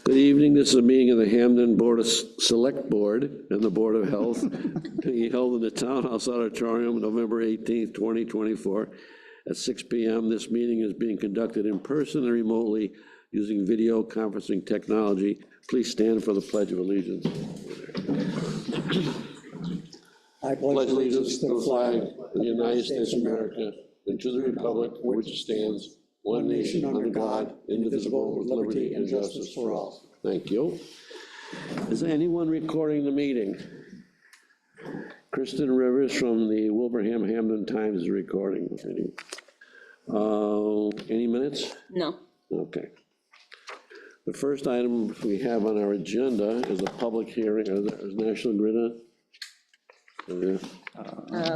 Good evening. This is a meeting of the Hampden Board of Select Board and the Board of Health being held in the Townhouse Auditorium, November 18th, 2024 at 6 p.m. This meeting is being conducted in person and remotely using video conferencing technology. Please stand for the Pledge of Allegiance. I pledge allegiance to the flag of the United States of America and to the republic for which it stands, one nation under God, indivisible, with liberty and justice for all. Thank you. Is anyone recording the meeting? Kristen Rivers from the Wilbraham Hampden Times is recording. Any minutes? No. Okay. The first item we have on our agenda is a public hearing. Is National Grid on?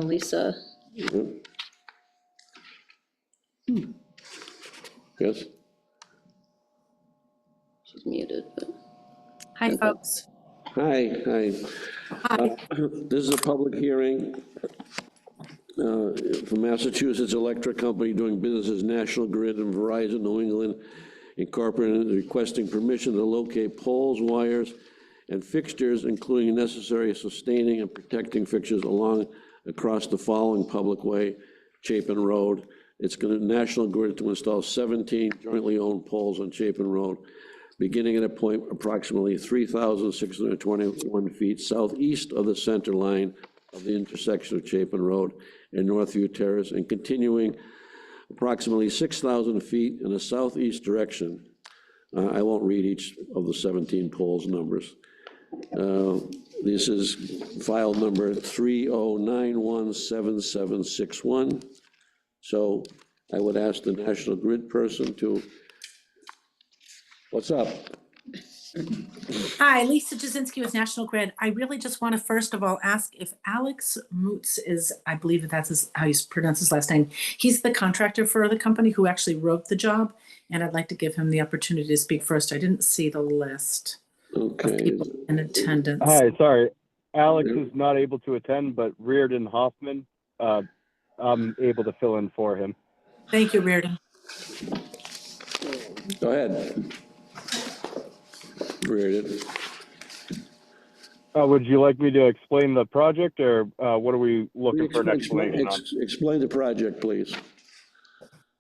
Lisa. Yes. She's muted. But... Hi, folks. Hi. Hi. This is a public hearing for Massachusetts Electric Company doing business as National Grid and Verizon New England Incorporated, requesting permission to locate poles, wires, and fixtures, including necessary sustaining and protecting fixtures across the following public way: Chapin Road. It's going to National Grid to install 17 jointly owned poles on Chapin Road, beginning at a point approximately 3,621 feet southeast of the center line of the intersection of Chapin Road and Northview Terrace, and continuing approximately 6,000 feet in a southeast direction. I won't read each of the 17 poles numbers. This is file number 30917761. So I would ask the National Grid person to, what's up? Hi, Lisa Jasinski with National Grid. I really just want to first of all ask if Alex Moots is, I believe that's how you pronounce his last name. He's the contractor for the company who actually wrote the job, and I'd like to give him the opportunity to speak first. I didn't see the list of people in attendance. Hi, sorry. Alex is not able to attend, but Reardon Hoffman, I'm able to fill in for him. Thank you, Reardon. Go ahead. Reardon. Would you like me to explain the project, or what are we looking for an explanation on? Explain the project, please.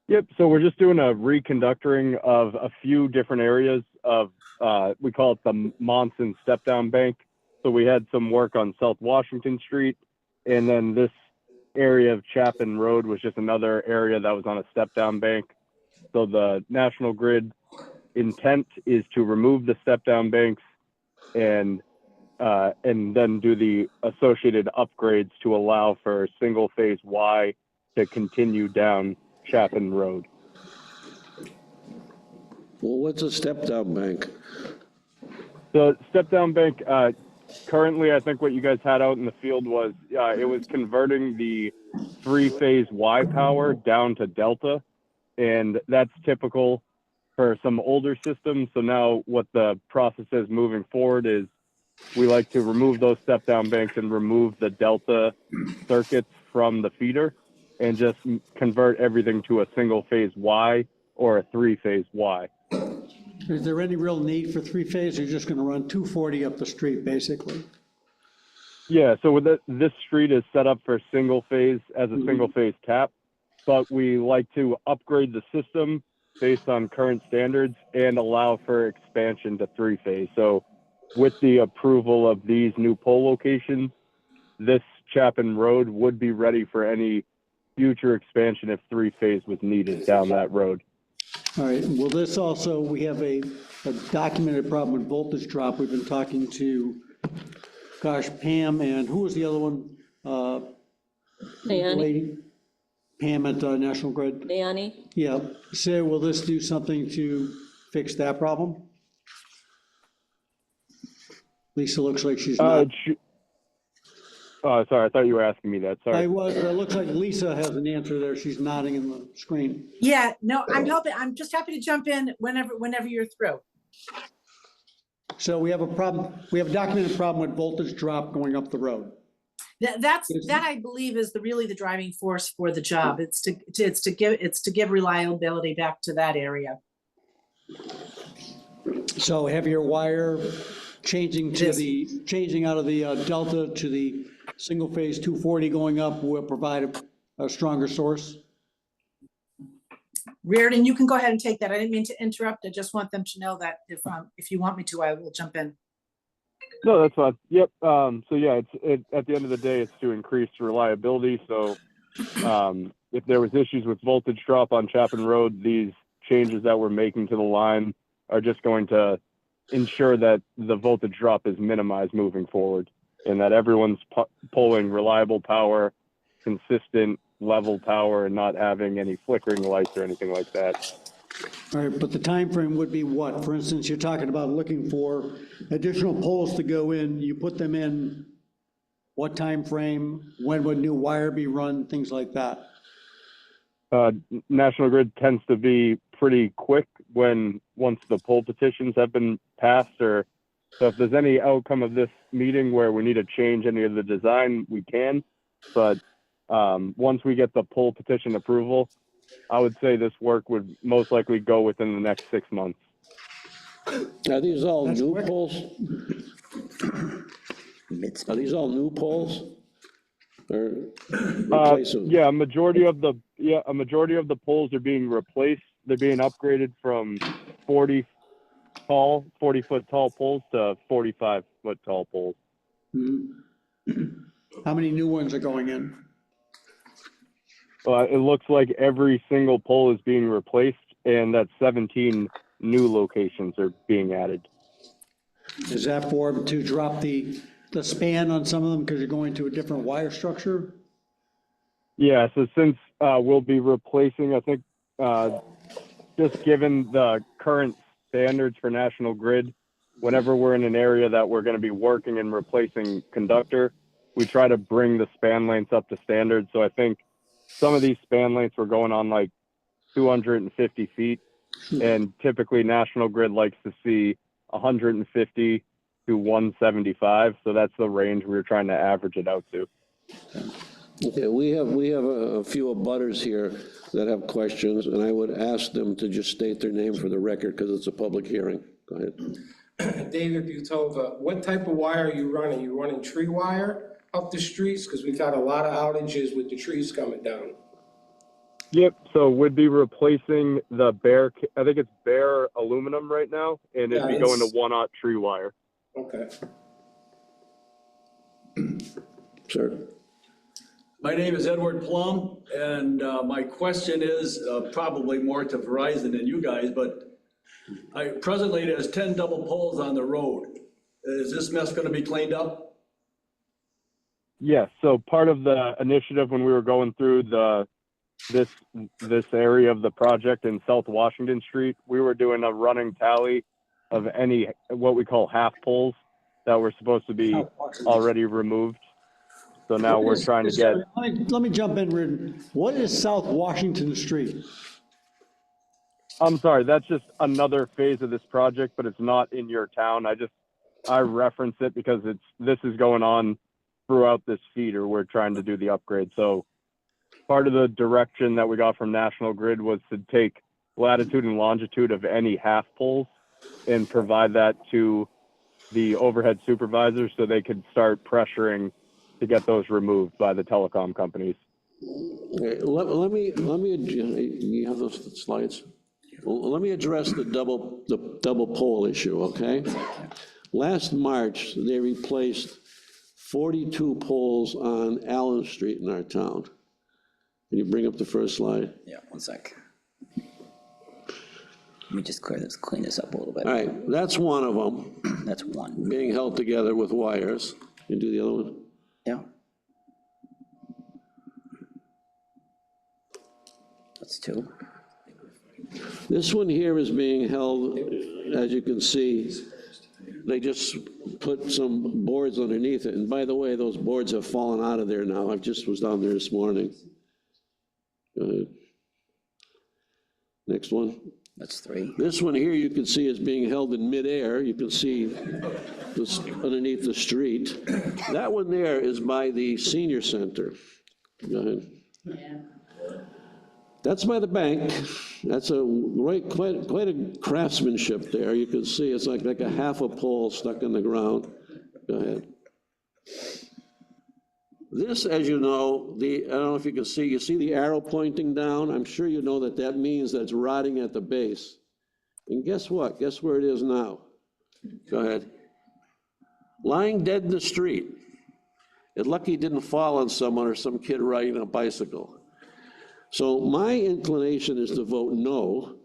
Yep, so we're just doing a reconductoring of a few different areas of, we call it the Monson step-down bank. So we had some work on South Washington Street, and then this area of Chapin Road was just another area that was on a step-down bank. So the National Grid intent is to remove the step-down banks and then do the associated upgrades to allow for single-phase Y to continue down Chapin Road. Well, what's a step-down bank? The step-down bank, currently, I think what you guys had out in the field was, it was converting the three-phase Y power down to delta, and that's typical for some older systems. So now what the process is moving forward is we like to remove those step-down banks and remove the delta circuits from the feeder and just convert everything to a single-phase Y or a three-phase Y. Is there any real need for three-phase? You're just going to run 240 up the street, basically. Yeah, so with this street is set up for single-phase as a single-phase tap, but we like to upgrade the system based on current standards and allow for expansion to three-phase. So with the approval of these new pole locations, this Chapin Road would be ready for any future expansion if three-phase was needed down that road. All right, well, this also, we have a documented problem with voltage drop. We've been talking to, Pam, and who was the other one? Lady? Pam at National Grid? Leonie? Yeah, so will this do something to fix that problem? Lisa looks like she's not. Oh, sorry, I thought you were asking me that, sorry. I was, it looks like Lisa has an answer there. She's nodding in the screen. Yeah, no, I'm helping. I'm just happy to jump in whenever you're through. So we have a problem, we have a documented problem with voltage drop going up the road. That I believe is really the driving force for the job. It's to give reliability back to that area. So heavier wire, changing to changing out of the Delta to the single-phase 240 going up will provide a stronger source? Reardon, you can go ahead and take that. I didn't mean to interrupt. I just want them to know that if you want me to, I will jump in. No, that's fine. Yep. So yeah, at the end of the day, it's to increase reliability. So if there was issues with voltage drop on Chapin Road, these changes that we're making to the line are just going to ensure that the voltage drop is minimized moving forward, and that everyone's pulling reliable power, consistent level power, and not having any flickering lights or anything like that. All right, but the time frame would be what? For instance, you're talking about looking for additional poles to go in. You put them in what time frame? When would new wire be run? Things like that. National Grid tends to be pretty quick once the poll petitions have been passed, or so if there's any outcome of this meeting where we need to change any of the design, we can. But once we get the poll petition approval, I would say this work would most likely go within the next 6 months. Are these all That's new quick. poles? Are these all new poles? Or replacement? Yeah, a majority of the poles are being replaced. They're being upgraded from 40-foot tall poles to 45-foot tall poles. How many new ones are going in? It looks like every single pole is being replaced, and that 17 new locations are being added. Is that to drop the span on some of them because you're going to a different wire structure? Yeah, so since we'll be replacing, I think, just given the current standards for National Grid, whenever we're in an area that we're going to be working and replacing conductor, we try to bring the span lengths up to standard. So I think some of these span lengths were going on like 250 feet, and typically National Grid likes to see 150 to 175. So that's the range we were trying to average it out to. Okay, we have a few abutters here that have questions, and I would ask them to just state their name for the record because it's a public hearing. Go ahead. David Butova, what type of wire are you running? You running tree wire up the streets? Because we've had a lot of outages with the trees coming down. Yep, so we'd be replacing the I think it's bare aluminum right now, and it'd be going to 1/0 tree wire. Okay. Sir. My name is Edward Plum, and my question is probably more to Verizon than you guys, but presently there's 10 double poles on the road. Is this mess going to be cleaned up? Yes, so part of the initiative when we were going through this area of the project in South Washington Street, we were doing a running tally of any what we call half poles that were supposed to be already removed. So now we're trying to get. Let me jump in, Reardon. What is South Washington Street? I'm sorry, that's just another phase of this project, but it's not in your town. I reference it because this is going on throughout this feeder. We're trying to do the upgrade. So part of the direction that we got from National Grid was to take latitude and longitude of any half poles and provide that to the overhead supervisors so they could start pressuring to get those removed by the telecom companies. Okay, let me, you have those slides? Well, let me address the double pole issue, okay? Last March, they replaced 42 poles on Allen Street in our town. Can you bring up the first slide? Yeah, one sec. Let me just clean this up a little bit. All right, that's one of them, That's one. being held together with wires. Can you do the other one? Yeah. That's two. This one here is being held, as you can see, they just put some boards underneath it. And by the way, those boards have fallen out of there now. I just was down there this morning. Go ahead. Next one. That's three. This one here you can see is being held in midair. You can see this underneath the street. That one there is by the senior center. Go ahead. That's by the bank. That's quite a craftsmanship there. You can see it's like a half a pole stuck in the ground. Go ahead. This, as you know, I don't know if you see the arrow pointing down? I'm sure you know that means that it's rotting at the base. And guess what? Guess where it is now? Go ahead. Lying dead in the street. It's lucky it didn't fall on someone or some kid riding a bicycle. So my inclination is to vote no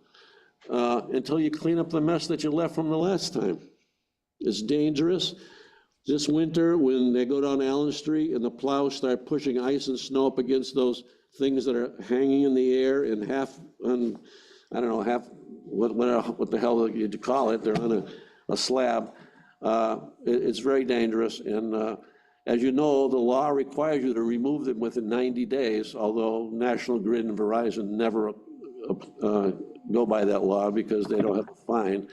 until you clean up the mess that you left from the last time. It's dangerous. This winter, when they go down Allen Street and the plows start pushing ice and snow up against those things that are hanging in the air and what the hell you'd call it, they're on a slab. It's very dangerous. And as you know, the law requires you to remove them within 90 days, although National Grid and Verizon never go by that law because they don't have a fine.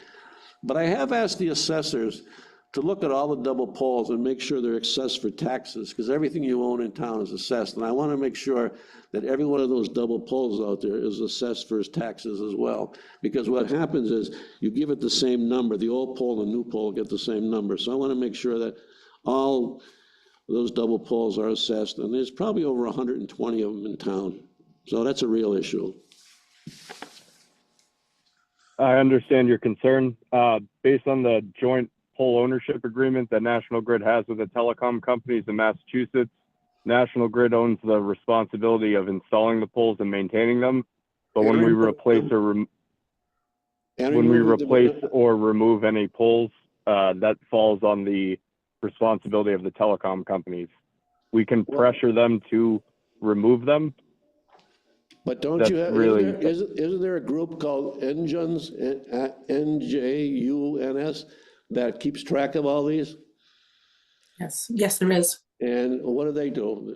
But I have asked the assessors to look at all the double poles and make sure they're assessed for taxes, because everything you own in town is assessed. And I want to make sure that every one of those double poles out there is assessed for its taxes as well. Because what happens is you give it the same number, the old pole and the new pole get the same number. So I want to make sure that all those double poles are assessed, and there's probably over 120 of them in town. So that's a real issue. I understand your concern. Based on the joint pole ownership agreement that National Grid has with the telecom companies in Massachusetts, National Grid owns the responsibility of installing the poles and maintaining them. But when we replace or remove any poles, that falls on the responsibility of the telecom companies. We can pressure them to remove them. But don't That's you have, really, isn't there a group called NJUNS, NJUNS, that keeps track of all these? Yes, there is. And what do?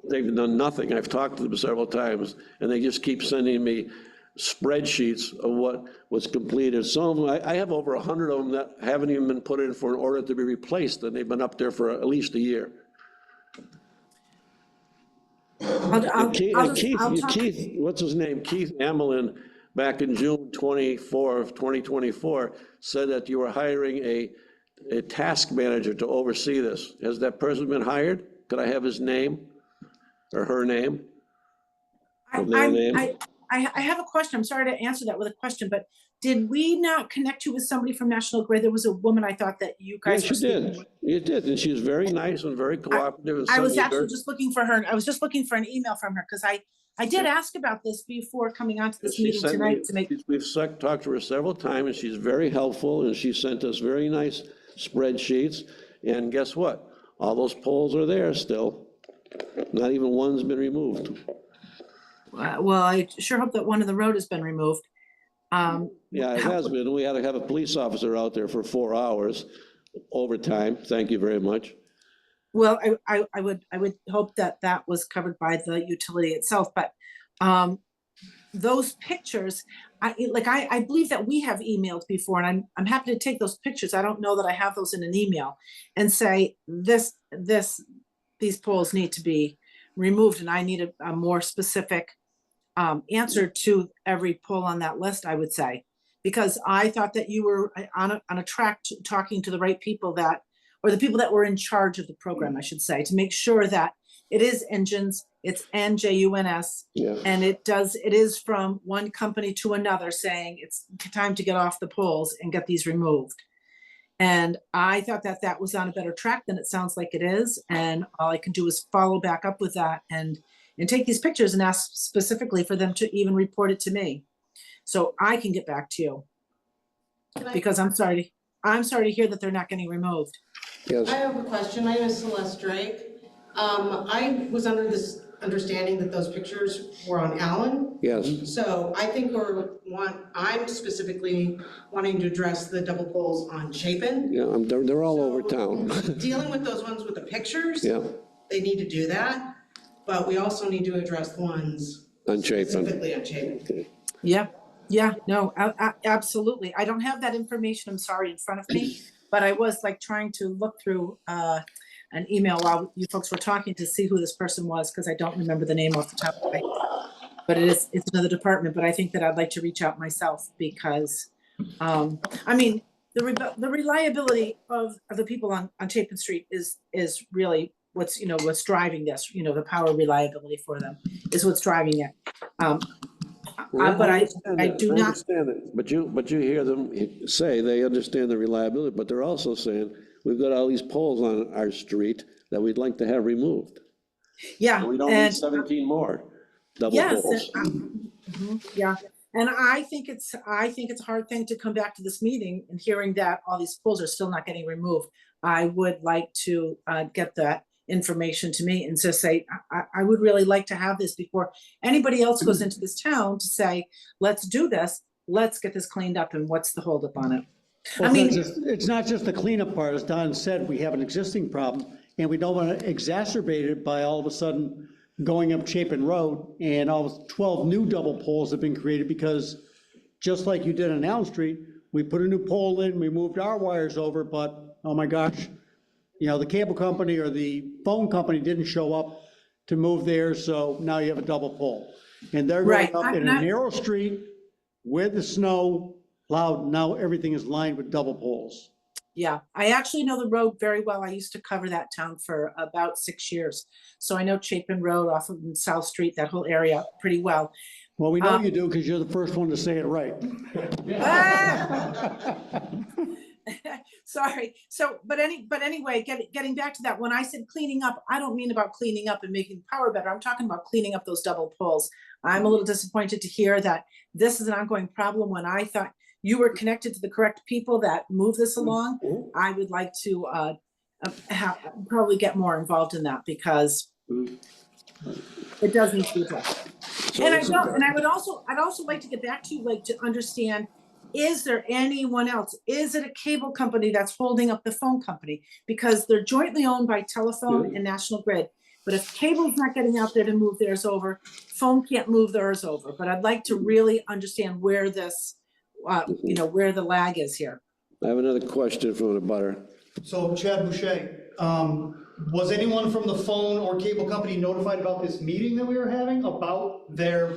They've done nothing. I've talked to them several times, and they just keep sending me spreadsheets of what was completed. Some of them, I have over 100 of them that haven't even been put in for an order to be replaced, and they've been up there for at least a year. Keith, what's his name? Keith Amelin, back in June 24 of 2024, said that you were hiring a task manager to oversee this. Has that person been hired? Could I have his name or her name? I have a question. I'm sorry to answer that with a question, but did we not connect you with somebody from National Grid? There was a woman I thought that you guys were speaking with. Yes, you did. And she was very nice and very cooperative. I was actually just looking for her. I was just looking for an email from her because I did ask about this before coming onto this meeting tonight to make. We've talked to her several times, and she's very helpful, and she sent us very nice spreadsheets. And guess what? All those poles are there still. Not even one's been removed. Well, I sure hope that one of the road has been removed. Yeah, it has been. We had to have a police officer out there for 4 hours overtime. Thank you very much. Well, I would hope that that was covered by the utility itself, but those pictures, I believe that we have emailed before, and I'm happy to take those pictures. I don't know that I have those in an email and say these poles need to be removed, and I need a more specific answer to every pole on that list, I would say, because I thought that you were on a track talking to the right people or the people that were in charge of the program, I should say, to make sure that it is engines, it's NJUNS, Yeah. and it is from one company to another saying it's time to get off the poles and get these removed. And I thought that was on a better track than it sounds like it is. And all I can do is follow back up with that and take these pictures and ask specifically for them to even report it to me, so I can get back to you. Because I'm sorry to hear that they're not getting removed. Yes. I have a question. My name is Celeste Drake. I was under this understanding that those pictures were on Allen. Yes. So I think I'm specifically wanting to address the double poles on Chapin. Yeah, they're all over town. Dealing with those ones with the pictures. Yeah. They need to do that, but we also need to address the ones On Chapin. specifically on Chapin. Okay. Yeah, no, absolutely. I don't have that information, I'm sorry, in front of me, but I was trying to look through an email while you folks were talking to see who this person was, because I don't remember the name off the top of my head. But it's another department, but I think that I'd like to reach out myself because, I mean, the reliability of the people on Chapin Street is really what's, what's driving this, the power reliability for them is what's driving it. But I do not. understand it, but you hear them say they understand the reliability, but they're also saying, we've got all these poles on our street that we'd like to have removed. Yeah. And we don't need 17 more double Yes, poles. yeah, and I think it's a hard thing to come back to this meeting and hearing that all these poles are still not getting removed. I would like to get that information to me and just say, I would really like to have this before anybody else goes into this town to say, let's do this, let's get this cleaned up, and what's the holdup on it? Well, I mean, it's not just the cleanup part, as Don said, we have an existing problem, and we don't want to exacerbate it by all of a sudden going up Chapin Road, and all 12 new double poles have been created, because just like you did on Allen Street, we put a new pole in, we moved our wires over, but, oh my gosh, the cable company or the phone company didn't show up to move theirs, so now you have a double pole. And they're going Right. up in a narrow street with the snow plowed, now everything is lined with double poles. yeah, I actually know the road very well. I used to cover that town for about 6 years. So I know Chapin Road off of South Street, that whole area pretty well. Well, we know you do, because you're the first one to say it right. Sorry. So, but anyway, getting back to that, when I said cleaning up, I don't mean about cleaning up and making power better. I'm talking about cleaning up those double poles. I'm a little disappointed to hear that this is an ongoing problem when I thought you were connected to the correct people that move this along. I would like to probably get more involved in that, because it does need to be addressed. And I'd also like to get back to you, like, to understand, is there anyone else? Is it a cable company that's holding up the phone company? Because they're jointly owned by Telephone and National Grid. But if cable's not getting out there to move theirs over, phone can't move theirs over. But I'd like to really understand where this, where the lag is here. I have another question from the butter. So Chad Boucher, was anyone from the phone or cable company notified about this meeting that we were having, about their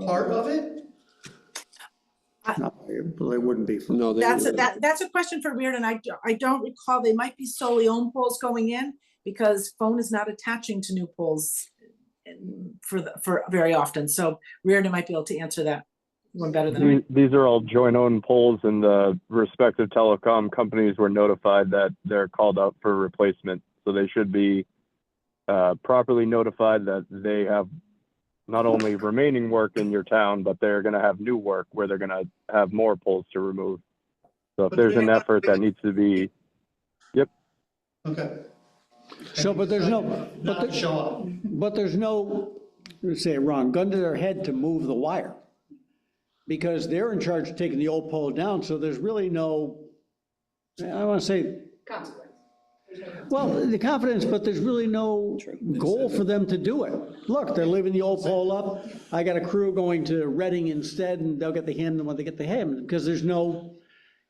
part of it? No, they wouldn't be. No, That's a question for Reardon. I don't recall. They might be solely owned poles going in, because phone is not attaching to new poles for very often. So Reardon might be able to answer that one better than I. These are all joint owned poles, and the respective telecom companies were notified that they're called out for replacement. So they should be properly notified that they have not only remaining work in your town, but they're going to have new work where they're going to have more poles to remove. So if there's an effort that needs to be, yep. Okay. So, but there's no, Not to show up. but there's no, let's say it wrong, gun to their head to move the wire. Because they're in charge of taking the old pole down, so there's really no, I want to say. Consequence. Well, the confidence, but there's really no goal for them to do it. Look, they're leaving the old pole up. I got a crew going to Reading instead, and they'll get the Hampden when they get the Hampden, because there's no,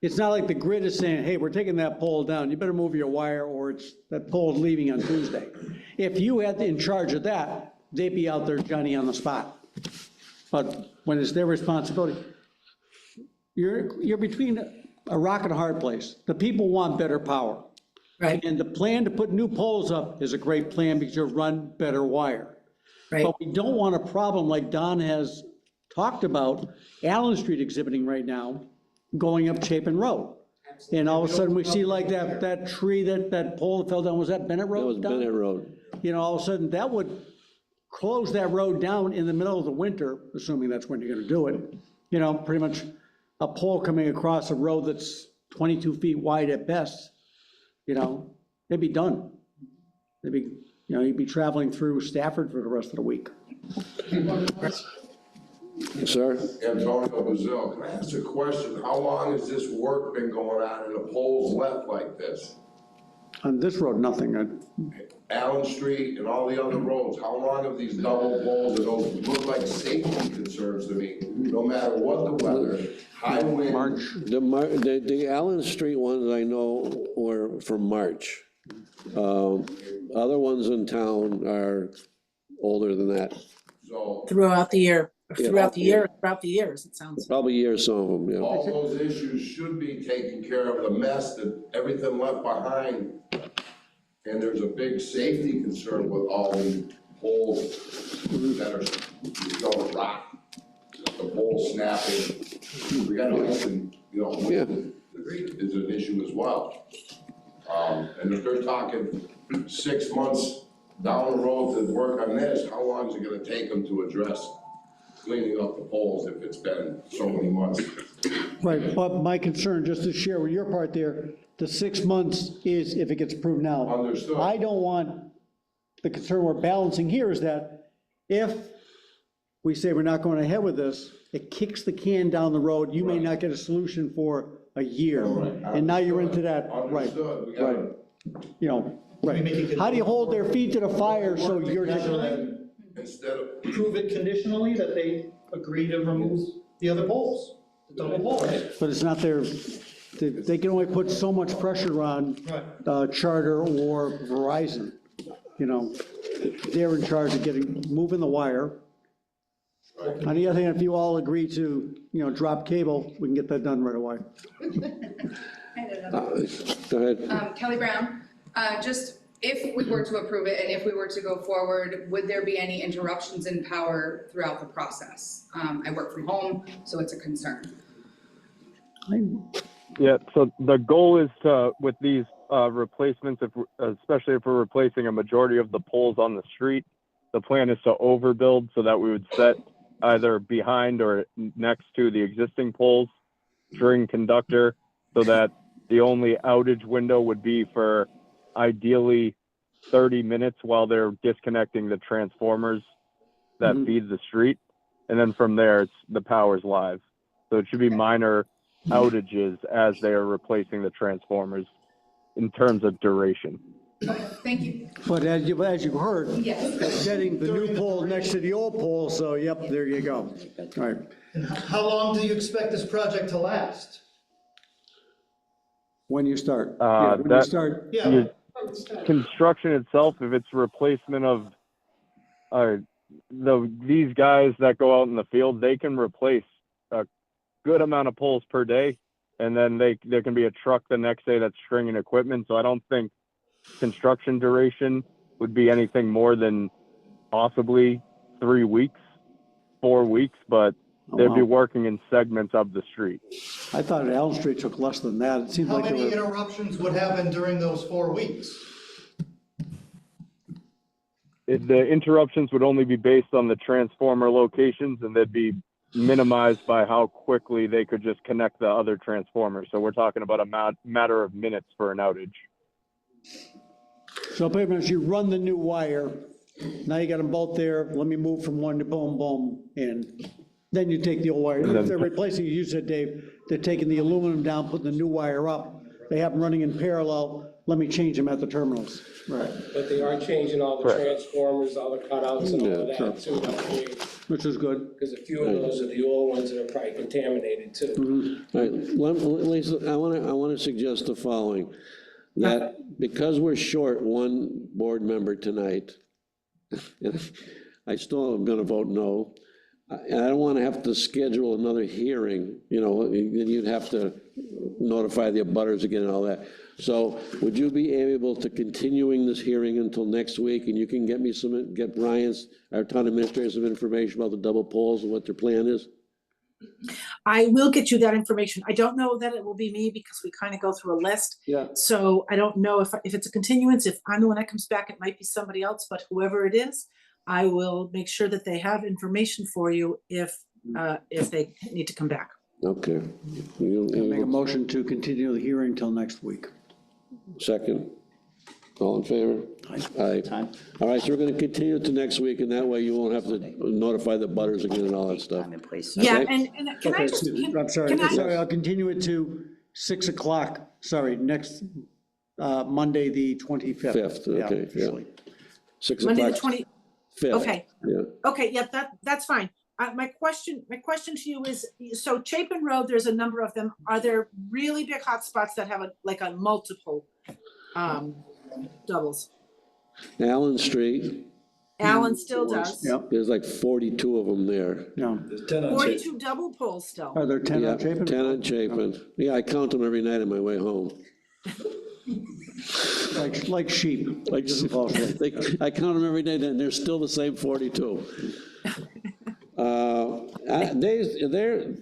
it's not like the grid is saying, hey, we're taking that pole down, you better move your wire, or that pole's leaving on Tuesday. If you had in charge of that, they'd be out there Johnny on the spot. But when it's their responsibility, you're between a rock and a hard place. The people want better power. Right. And the plan to put new poles up is a great plan, because you run better wire. Right. But we don't want a problem like Don has talked about, Allen Street exhibiting right now, going up Chapin Road. And all of a sudden, we see like that tree, that pole that fell down, was that Bennett Road? That was Don? Bennett Road. All of a sudden, that would close that road down in the middle of the winter, assuming that's when you're gonna do it. Pretty much a pole coming across a road that's 22 feet wide at best, they'd be done. They'd be, you'd be traveling through Stafford for the rest of the week. Sir? Antonio Brazil, can I ask a question? How long has this work been going on and the poles left like this? On this road, nothing. Allen Street and all the other roads, how long have these double poles, and those look like safety concerns to me, no matter what the weather, high wind? March. The Allen Street ones I know were from March. Other ones in town are older than that. So throughout the year, Yeah. throughout the years, it sounds. Probably years, some of them, yeah. all those issues should be taken care of, the mess that everything left behind. And there's a big safety concern with all the poles that are going to rot. The poles snapping. We got to, Yeah. is an issue as well. And if they're talking 6 months down the road to work on this, how long is it gonna take them to address cleaning up the poles if it's been so many months? Right, but my concern, just to share with your part there, the 6 months is if it gets approved now. Understood. I don't want, the concern we're balancing here is that if we say we're not going ahead with this, it kicks the can down the road, you may not get a solution for a year. And now you're into that, right, Understood. We right. gotta, You know, right. How do you hold their feet to the fire so you're just, instead of, Prove it conditionally that they agree to remove the other poles, the double poles. but it's not their, they can only put so much pressure on Charter or Verizon, you know. They're in charge of moving the wire. On the other hand, if you all agree to, drop cable, we can get that done right away. Go ahead. Kelly Brown, just if we were to approve it and if we were to go forward, would there be any interruptions in power throughout the process? I work from home, so it's a concern. Yeah, so the goal is to, with these replacements, especially if we're replacing a majority of the poles on the street, the plan is to overbuild so that we would set either behind or next to the existing poles, string conductor, so that the only outage window would be for ideally 30 minutes while they're disconnecting the transformers that feed the street. And then from there, the power's live. So it should be minor outages as they are replacing the transformers in terms of duration. Thank you. But as you heard, Yes. setting the new pole next to the old pole, so yep, there you go. All right. And how long do you expect this project to last? When you start. That- When you start. Yeah. Construction itself, if it's replacement of these guys that go out in the field, they can replace a good amount of poles per day, and then there can be a truck the next day that's stringing equipment. So I don't think construction duration would be anything more than possibly 3 weeks, 4 weeks, but they'd be working in segments of the street. I thought Allen Street took less than that. It seemed How like many there were, interruptions would happen during those 4 weeks? The interruptions would only be based on the transformer locations, and they'd be minimized by how quickly they could just connect the other transformers. So we're talking about a matter of minutes for an outage. so pretty much you run the new wire, now you got them both there, let me move from one to boom, boom, and then you take the old wire. If they're replacing, you said, Dave, they're taking the aluminum down, putting the new wire up, they have them running in parallel, let me change them at the terminals. Right. But they are changing all the transformers, all the cutouts and all of that too. Which is good. Because a few of those are the old ones that are probably contaminated too. All right, Lisa, I want to suggest the following, that because we're short one board member tonight, and I still am going to vote no, and I don't want to have to schedule another hearing, then you'd have to notify the abutters again and all that. So would you be able to continuing this hearing until next week, and you can get me get Brian's, our town administrator, some information about the double poles and what their plan is? I will get you that information. I don't know that it will be me because we kind of go through a list. Yeah. So I don't know if it's a continuance, if I'm the one that comes back, it might be somebody else, but whoever it is, I will make sure that they have information for you if they need to come back. Okay. Make a motion to continue the hearing till next week. Second. All in favor? Aye. All right, so we're going to continue it to next week, and that way you won't have to notify the butters again and all that stuff. Time and place. Yeah, Okay. and can I just, I'm sorry, can I- sorry, I'll continue it to 6 o'clock, next Monday, the 25th. Fifth, okay, yeah. officially. 6 Monday the o'clock. 20, Fifth. okay. Yeah. Okay, yeah, that's fine. My question to you is, so Chapin Road, there's a number of them. Are there really big hot spots that have a multiple doubles? Allen Street, Alan still does. Yep, There's like 42 of them there. yeah. There's 10 on Chapin. 42 double poles still. Are there 10 Yeah, on Chapin? 10 on Chapin. Yeah, I count them every night on my way home. Like sheep. Like, I count them every day, and they're still the same 42. They're,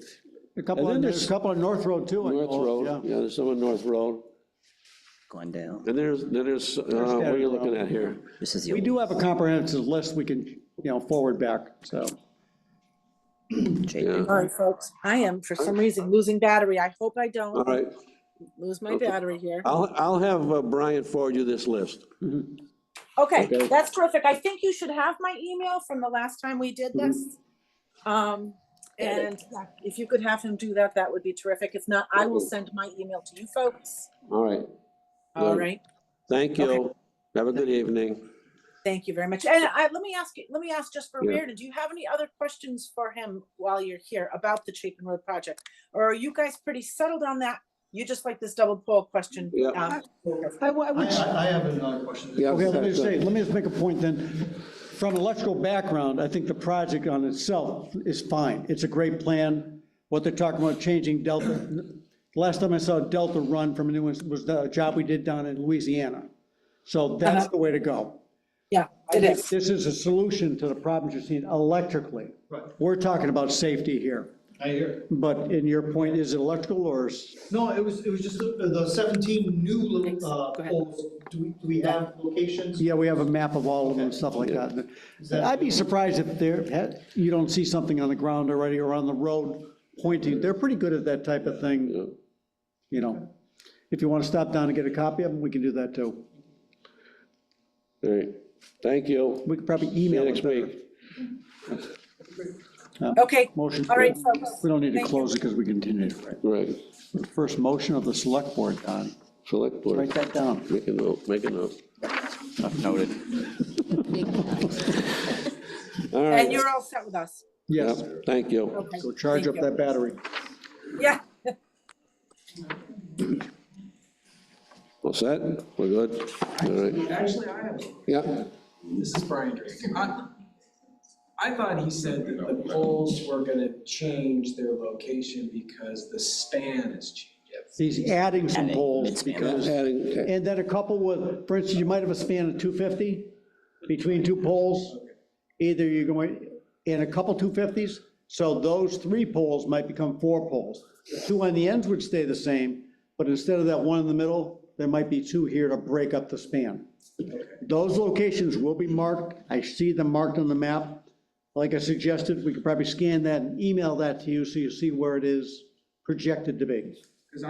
A couple And then on, there's- there's a couple on North Road too. I North know of, Road, yeah. yeah, there's some on North Road. Glendale. And there's, what are you looking at here? This is the We old do have a comprehensive list we can, forward back, so. Chapin. All right, folks, I am for some reason losing battery. I hope I All don't right, lose my battery here. I'll have Brian forward you this list. Okay, Okay. that's terrific. I think you should have my email from the last time we did this. And yeah, if you could have him do that, that would be terrific. If not, I will send my email to you folks. All right, All Good. right, thank you. Have a good evening. thank you very much. And let me ask just for Yeah. Reardon, do you have any other questions for him while you're here about the Chapin Road project? Or are you guys pretty settled on that? You just like this double poll question? Yeah. I would, I have another question. Yeah, okay, let me that's say, it. let me just make a point then. From an electrical background, I think the project on itself is fine. It's a great plan. What they're talking about changing Delta, last time I saw Delta run from a new one was the job we did down in Louisiana. So that's the way to go. Yeah, it is. This is a solution to the problems you're seeing electrically. Right. We're talking about safety here. I hear. But in your point, is it electrical or? No, it was just the 17 new little Go ahead. poles. Do we have locations? Yeah, we have a map of all of them and stuff like that. I'd be surprised if you don't see something on the ground already or on the road pointing. They're pretty good at that type of thing. You know, if you want to stop down and get a copy of them, we can do that too. All right, thank you. We could probably See you email next it better. week. Okay, Motion. all right, folks. We don't need to Thank you. close it because we continue. Right, First motion of the select board, Don. select board. Write that down. Make a note, make a note. Noted. All And right, you're all set with us? Yes, Yep, thank you. Okay. go charge up thank you. that battery. Yeah. All set? We're good? All right, Actually, I have, yeah, this is Brian Drake. I thought he said that the poles were gonna change their location because the span has changed. He's adding some Adding poles midspan. because, adding, and then a couple with, for instance, you might have a span of 250 between two poles. Either you're going, and a couple 250s, so those 3 poles might become 4 poles. 2 on the ends would stay the same, but instead of that one in the middle, there might be 2 here to break up the span. Those locations will be marked. I see them marked on the map. Like I suggested, we could probably scan that and email that to you so you see where it is projected to be. Because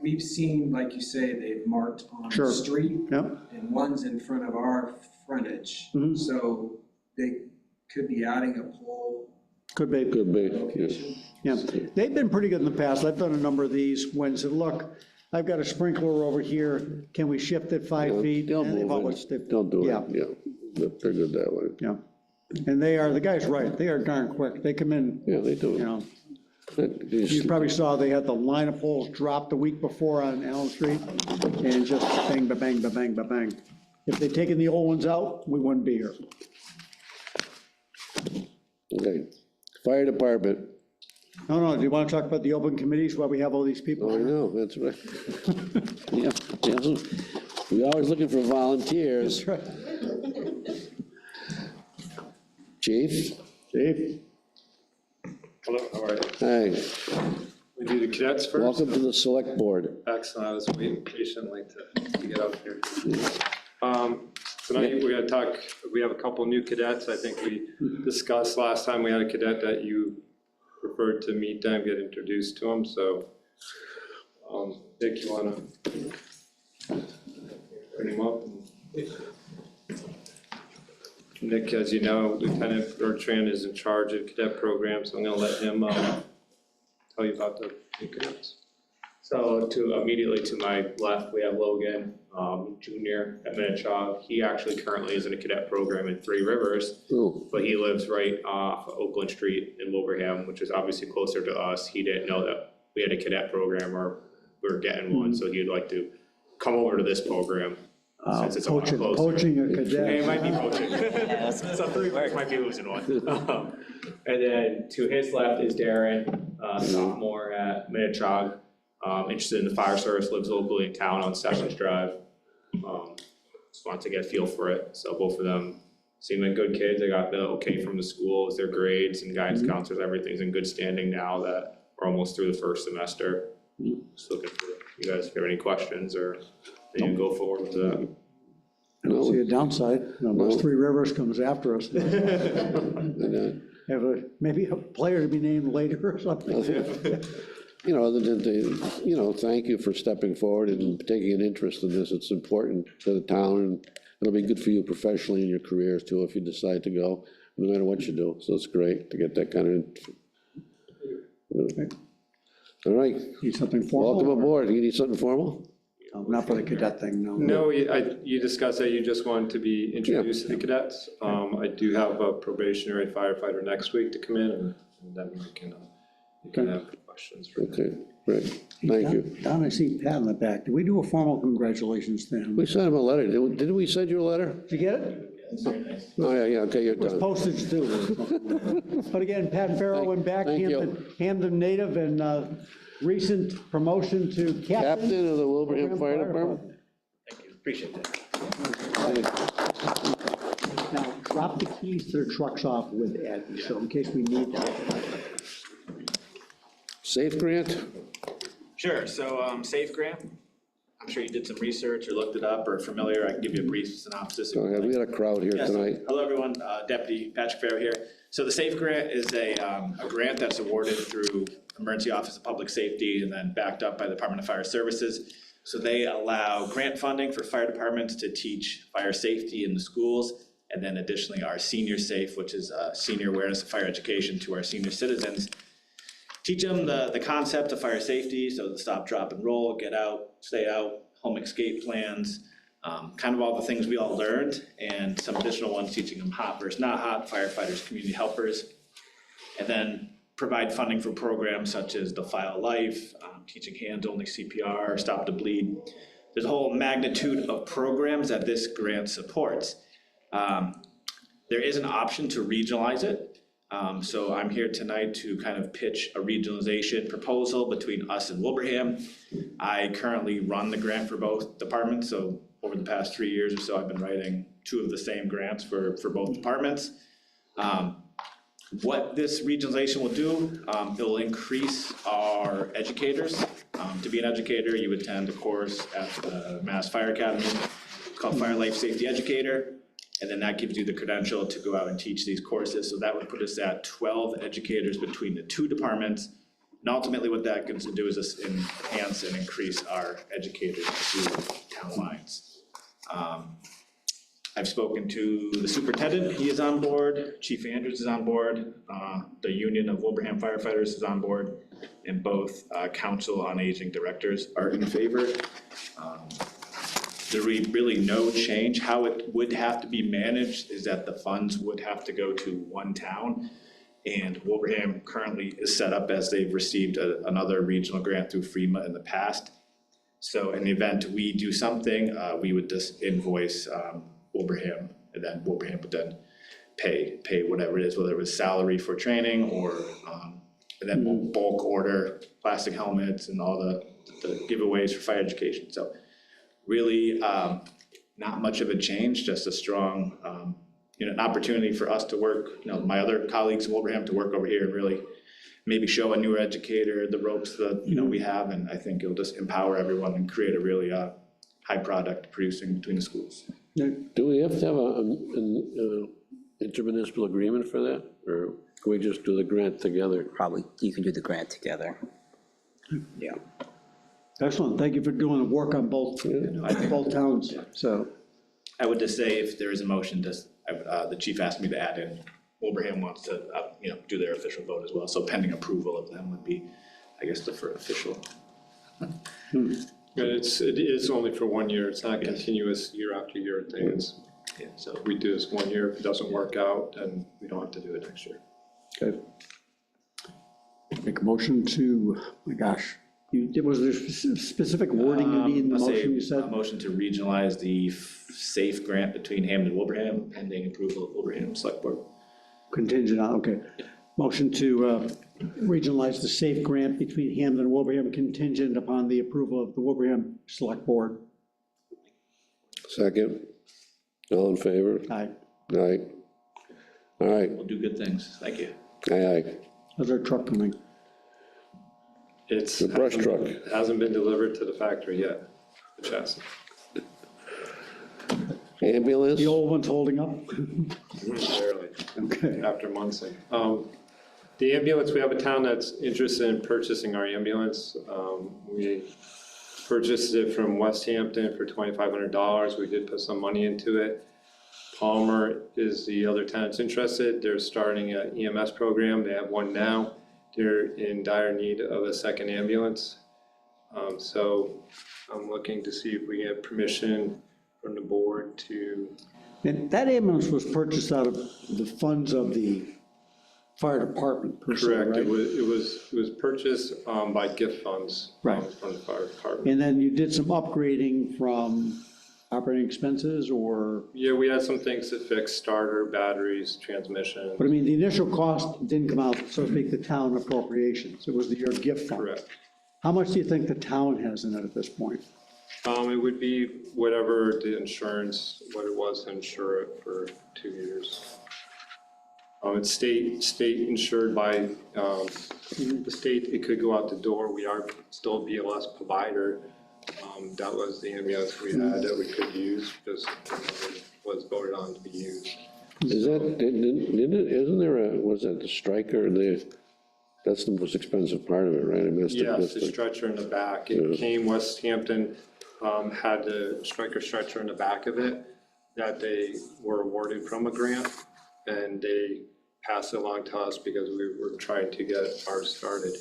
we've seen, like you say, they've marked on Sure. the street, Yep, and one's in front of our frontage. Mhm. So they could be adding a pole could be. could be, yes. location. Yeah, they've been pretty good in the past. I've done a number of these when I said, look, I've got a sprinkler over here. Can we shift it 5 feet? They'll And they've move always- it, they'll do Yeah. it, yeah, they're good that way. Yeah, and they are, the guy's right. They are darn quick. They come in, Yeah, they do. you know. That- You probably saw they had the line of poles dropped the week before on Allen Street, and just bang, ba-bang, ba-bang, ba-bang. If they'd taken the old ones out, we wouldn't be here. Okay, fire department, No, do you want to talk about the open committees while we have all these people? oh, I know, that's right. Yeah, yeah, we always looking for volunteers. That's right. Chief? Dave? Hello, how are you? Hi, We do the cadets first? welcome to the select board. Excellent, I was waiting patiently to get up here. Tonight, we're gonna talk, we have a couple new cadets. I think we discussed last time, we had a cadet that you preferred to meet them, get introduced to them, so. Dick, you wanna bring him up? Nick, as you know, Lieutenant Bertrand is in charge of cadet programs, so I'm gonna let him tell you about the new cadets. So immediately to my left, we have Logan, junior at Minnechaw. He actually currently is in a cadet program in Three Rivers, Oh, but he lives right off Oakland Street in Wilbraham, which is obviously closer to us. He didn't know that we had a cadet program or we were getting one, so he'd like to come over to this program since it's a lot closer. Poaching a cadet. It might be poaching. So 3 work might be losing one. And then to his left is Darren, sophomore at Minnetonka, interested in the fire service, lives locally in town on Sessions Drive. Just wanted to get a feel for it. So both of them seem like good kids. They got the okay from the school with their grades and guidance counselors. Everything's in good standing now that we're almost through the first semester. Just looking for you guys if you have any questions or you can go forward with that. I don't see a downside, unless Three Rivers comes after us. Have maybe a player to be named later or something. You know, other than to, you know, thank you for stepping forward and taking an interest in this. It's important to the town, and it'll be good for you professionally in your careers too, if you decide to go, no matter what you do. So it's great to get that kind of. All right. Need something formal? Welcome aboard. You need something formal? Not for the cadet thing, no. No, you discussed that you just wanted to be introduced to the cadets. I do have a probationary firefighter next week to come in, and then you can have questions for them. Okay, great. Thank you. Don, I see Pat in the back. Did we do a formal congratulations to him? We sent him a letter. Didn't we send you a letter? Did you get it? Oh, yeah, okay, you're It was done. postage too. But again, Pat Farrow and back, Thank you. Hampden native, and recent promotion to captain. Captain of the Wilbraham Fire Department? Thank you, appreciate that. Now, drop the keys to their trucks off with Ed, so in case we need that. Safe grant? Sure, so SAFE grant, I'm sure you did some research or looked it up or are familiar. I can give you a brief synopsis. Go ahead, we got a crowd here Yes. tonight. Hello, everyone. Deputy Patrick Farrow here. So the SAFE grant is a grant that's awarded through Emergency Office of Public Safety and then backed up by the Department of Fire Services. So they allow grant funding for fire departments to teach fire safety in the schools, and then additionally our Senior Safe, which is senior awareness of fire education to our senior citizens. Teach them the concept of fire safety, so the stop, drop, and roll, get out, stay out, home escape plans, kind of all the things we all learned, and some additional ones teaching them hot versus not hot, firefighters, community helpers, and then provide funding for programs such as the File Life, teaching hands-only CPR, Stop the Bleed. There's a whole magnitude of programs that this grant supports. There is an option to regionalize it. So I'm here tonight to kind of pitch a regionalization proposal between us and Wilbraham. I currently run the grant for both departments, so over the past 3 years or so, I've been writing 2 of the same grants for both departments. What this regionalization will do, it'll increase our educators. To be an educator, you attend a course at the Mass Fire Academy called Fire Life Safety Educator. And then that gives you the credential to go out and teach these courses. So that would put us at 12 educators between the 2 departments. And ultimately what that can do is just enhance and increase our educators through town lines. I've spoken to the superintendent, he is on board, Chief Andrews is on board, the Union of Wilbraham Firefighters is on board, and both Council on Aging directors are in favor. There really no change. How it would have to be managed is that the funds would have to go to one town. And Wilbraham currently is set up as they've received another regional grant through FEMA in the past. So in the event we do something, we would just invoice Wilbraham, and then Wilbraham would then pay whatever it is, whether it was salary for training or, and then we'll bulk order plastic helmets and all the giveaways for fire education. So really not much of a change, just a strong, an opportunity for us to work, my other colleagues in Wilbraham to work over here and really maybe show a newer educator the ropes that, we have. And I think it'll just empower everyone and create a really high product producing between the schools. Do we have to have an intermunicipal agreement for that, or can we just do the grant together? Probably, you can do the grant together. Yeah. Excellent, thank you for doing the work on both towns, so. I would just say if there is a motion, the chief asked me to add in, Wilbraham wants to, do their official vote as well. So pending approval of them would be, I guess, the first official. But it is only for 1 year. It's not continuous year after year things. Yeah, so So we do this 1 year. If it doesn't work out, then we don't have to do it next year. Okay. Make a motion to, Was there specific wording you need in the I'll say motion you A said? motion to regionalize the SAFE grant between Hampden and Wilbraham, pending approval of Wilbraham Select Board. Contingent on, okay. Motion to regionalize the SAFE grant between Hampden and Wilbraham contingent upon the approval of the Wilbraham Select Board. Second. All in favor? Aye. Aye. All right, We'll do good things. Thank you. aye. How's our truck coming? It's. The brush truck. Hasn't been delivered to the factory yet, the chassis. Ambulance? The old one's holding up? Barely, Okay. after months. The ambulance, we have a town that's interested in purchasing our ambulance. We purchased it from West Hampton for $2,500. We did put some money into it. Palmer is the other town that's interested. They're starting an EMS program. They have one now. They're in dire need of a second ambulance. So I'm looking to see if we get permission from the board to. And that ambulance was purchased out of the funds of the fire department, per se, Correct. right? It was purchased by gift funds. Right. From the fire department. And then you did some upgrading from operating expenses, or, Yeah, we had some things to fix, starter, batteries, transmission. but I mean, the initial cost didn't come out, so to speak, the town appropriations. It was your gift fund. Correct. How much do you think the town has in it at this point? It would be whatever the insurance, what it was to insure it for 2 years. It's state insured by, the state, it could go out the door. We are still a BLS provider. That was the ambulance we had that we could use because it was voted on to be used. Is that, isn't there a, was that the striker, that's the most expensive part of it, right? I missed it. Yes, the stretcher in the back. It came, West Hampton had the striker stretcher in the back of it that they were awarded from a grant, and they passed it along to us because we were trying to get ours started.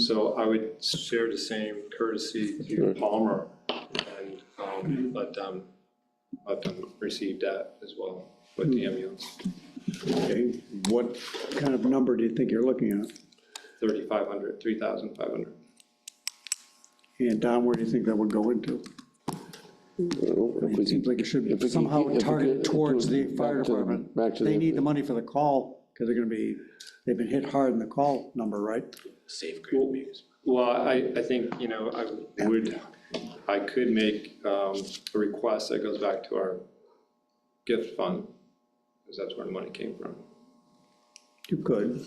So I would share the same courtesy to Palmer and let them receive that as well with the ambulance. Okay, what kind of number do you think you're looking at? 3,500, 3,500. And Don, where do you think that would go into? It seems like it should be somehow targeted towards the fire department. They need the money for the call, because they're gonna be, they've been hit hard in the call number, right? SAFE grant means. Well, I think, I could make a request that goes back to our gift fund, because that's where the money came from. You could.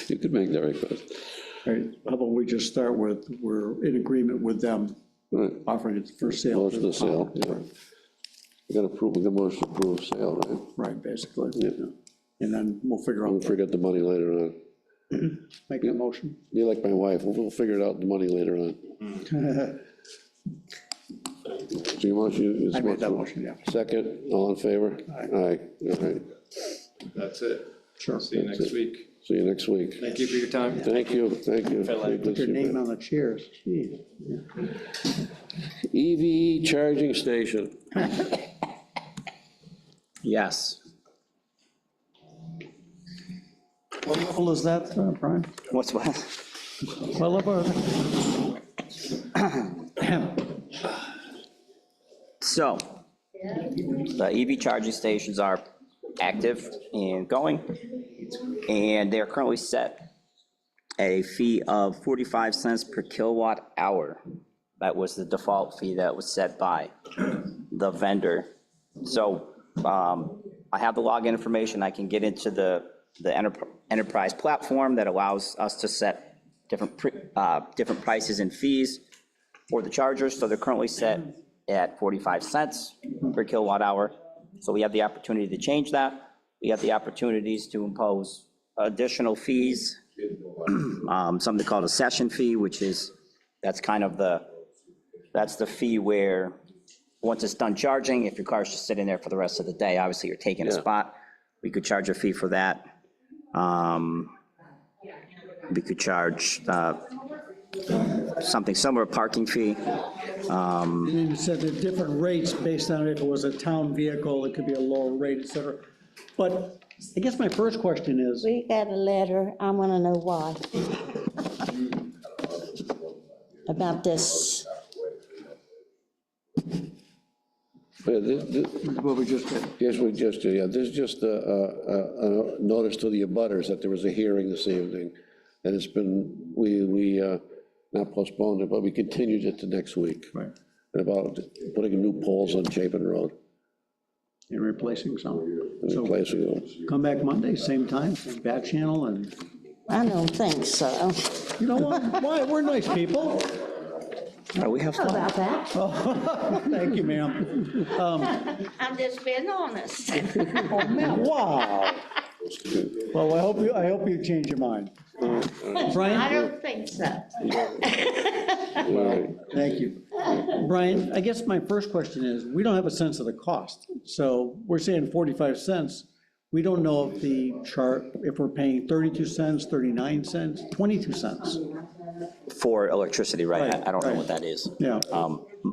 You could make that request. All right, how about we just start with, we're in agreement with them Right. offering it for sale. Motion to sale, yeah. We got a motion to approve sale, right? Right, basically. Yeah. And then we'll figure We'll out, forget the money later on. make that motion. Be like my wife, we'll figure it out, the money later on. So your motion is. I made that motion, yeah. Second, all in favor? Aye. Aye, all right. That's it. Sure. See you next week. See you next week. Thank you for your time. Thank you, thank you. Put your name on the chairs, geez. EV charging station. Yes. What level is that, Brian? What's what? What level? So, the EV charging stations are active and going, and they're currently set at a fee of 45 cents per kilowatt hour. That was the default fee that was set by the vendor. So I have the login information. I can get into the enterprise platform that allows us to set different prices and fees for the chargers. So they're currently set at 45 cents per kilowatt hour. So we have the opportunity to change that. We have the opportunities to impose additional fees, something called a session fee, which is, that's the fee where, once it's done charging, if your car's just sitting there for the rest of the day, obviously you're taking a spot, we could charge a fee for that. We could charge something similar, a parking fee. And then you said there are different rates based on if it was a town vehicle, it could be a lower rate, et cetera. But I guess my first question is, We got a letter, I want to know why. About this. Yeah, what we just did. Yes, we just did, yeah, this is just a notice to the abutters that there was a hearing this evening, and it's been, we not postponed it, but we continued it to next week. Right. About putting new poles on Chapin Road, And replacing some. and So replacing them. come back Monday, same time, same bat channel, and, I don't think so. you know what, why, we're nice people. We have How fun. about that? Oh, thank you, ma'am. I'm just being honest. Oh, man, wow. Well, I hope you change your mind. Brian? I don't think so. Thank you. Brian, I guess my first question is, we don't have a sense of the cost. So we're saying 45 cents. We don't know if if we're paying 32 cents, 39 cents, 22 cents. For electricity, right? Right, I don't know right. what that is. Yeah.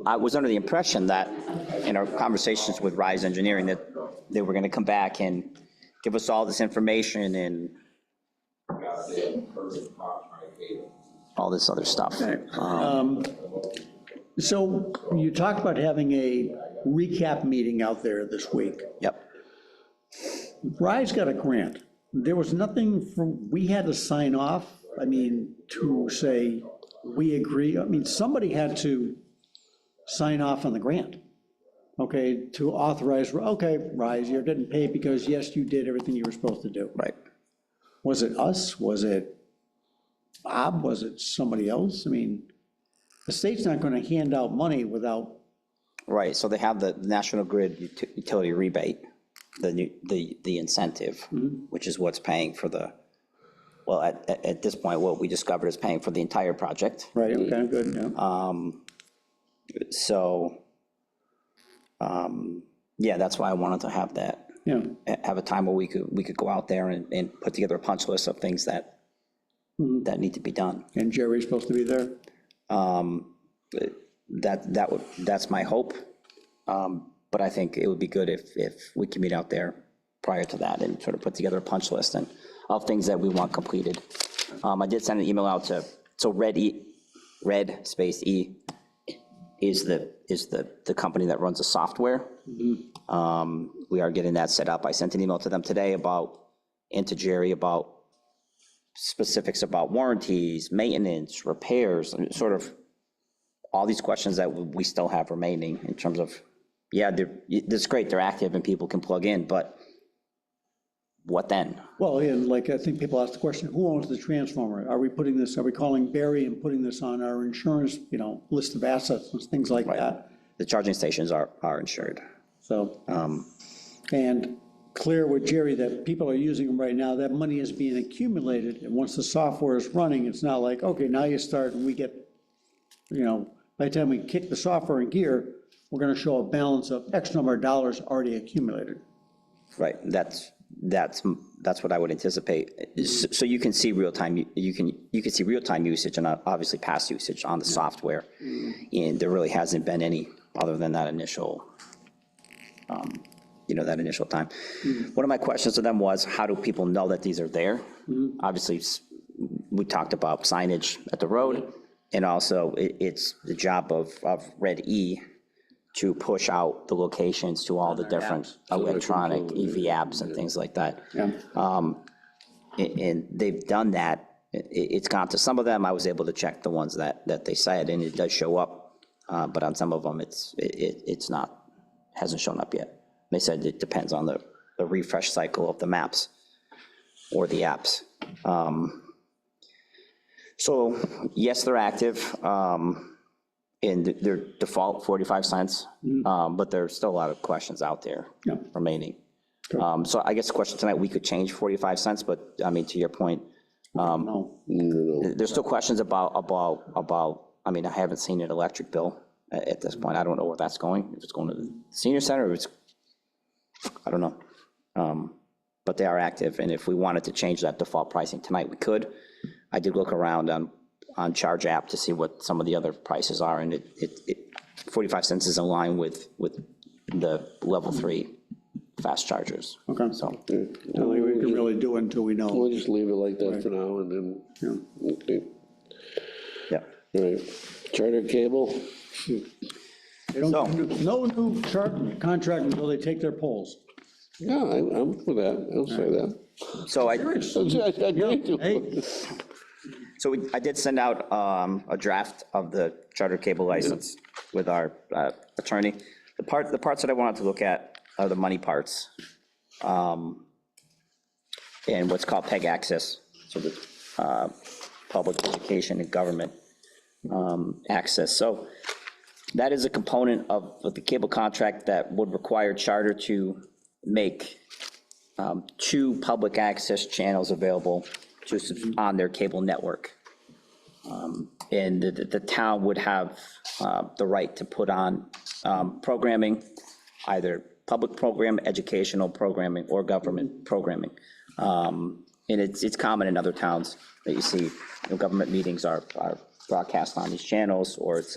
I was under the impression that in our conversations with Rise Engineering, that they were going to come back and give us all this information and all this other stuff. So you talked about having a recap meeting out there this week. Yep. Rise got a grant. There was nothing we had to sign off, I mean, to say, we agree. I mean, somebody had to sign off on the grant, okay, to authorize, okay, Rise, you're getting paid because, yes, you did everything you were supposed to do. Right. Was it us? Was it Bob? Was it somebody else? I mean, the state's not going to hand out money without. Right, so they have the National Grid utility rebate, the incentive, which is what's paying for the, well, at this point, what we discovered is paying for the entire project. Right, okay, good, yeah. So, yeah, that's why I wanted to have that. Yeah. Have a time where we could go out there and put together a punch list of things that need to be done. And Jerry's supposed to be there? That's my hope. But I think it would be good if we can meet out there prior to that and sort of put together a punch list and of things that we want completed. I did send an email out to, so Red space E is the company that runs the software. We are getting that set up. I sent an email to them today and to Jerry about specifics about warranties, maintenance, repairs, and sort of all these questions that we still have remaining in terms of, yeah, it's great, they're active and people can plug in, but what then? Well, and like, I think people ask the question, who owns the transformer? Are we calling Barry and putting this on our insurance, list of assets and things like that? The charging stations are insured. So, and clear with Jerry that people are using them right now, that money is being accumulated, and once the software is running, it's not like, okay, now you start and we get, by the time we kick the software in gear, we're gonna show a balance of X number of dollars already accumulated. Right, that's what I would anticipate. So you can see real-time, you can see real-time usage and obviously past usage on the software. And there really hasn't been any other than that initial, that initial time. One of my questions to them was, how do people know that these are there? Obviously, we talked about signage at the road, and also it's the job of Red E to push out the locations to all the different electronic EV apps and things like that. Yeah. And they've done that. It's gone to some of them. I was able to check the ones that they said, and it does show up. But on some of them, it's not, hasn't shown up yet. They said it depends on the refresh cycle of the maps or the apps. So yes, they're active. And their default 45 cents, but there's still a lot of questions out there remaining. So I guess the question tonight, we could change 45 cents, but I mean, to your point, there's still questions about, I mean, I haven't seen an electric bill at this point. I don't know where that's going, if it's going to the senior center, or I don't know. But they are active, and if we wanted to change that default pricing tonight, we could. I did look around on Charge App to see what some of the other prices are, and it 45 cents is in line with the level 3 fast chargers. Okay. So. Totally, we can really do until we know. We'll just leave it like that for now, and then, okay. Yeah. All right, Charter Cable, They don't, no new contract until they take their polls. yeah, I'm for that, I'll say that. So I I agree to. Hey, So I did send out a draft of the charter cable license with our attorney. The parts that I wanted to look at are the money parts. And what's called PEG access, so the public education and government access. So that is a component of the cable contract that would require charter to make 2 public access channels available on their cable network. And the town would have the right to put on programming, either public program, educational programming, or government programming. And it's common in other towns that you see, government meetings are broadcast on these channels, or it's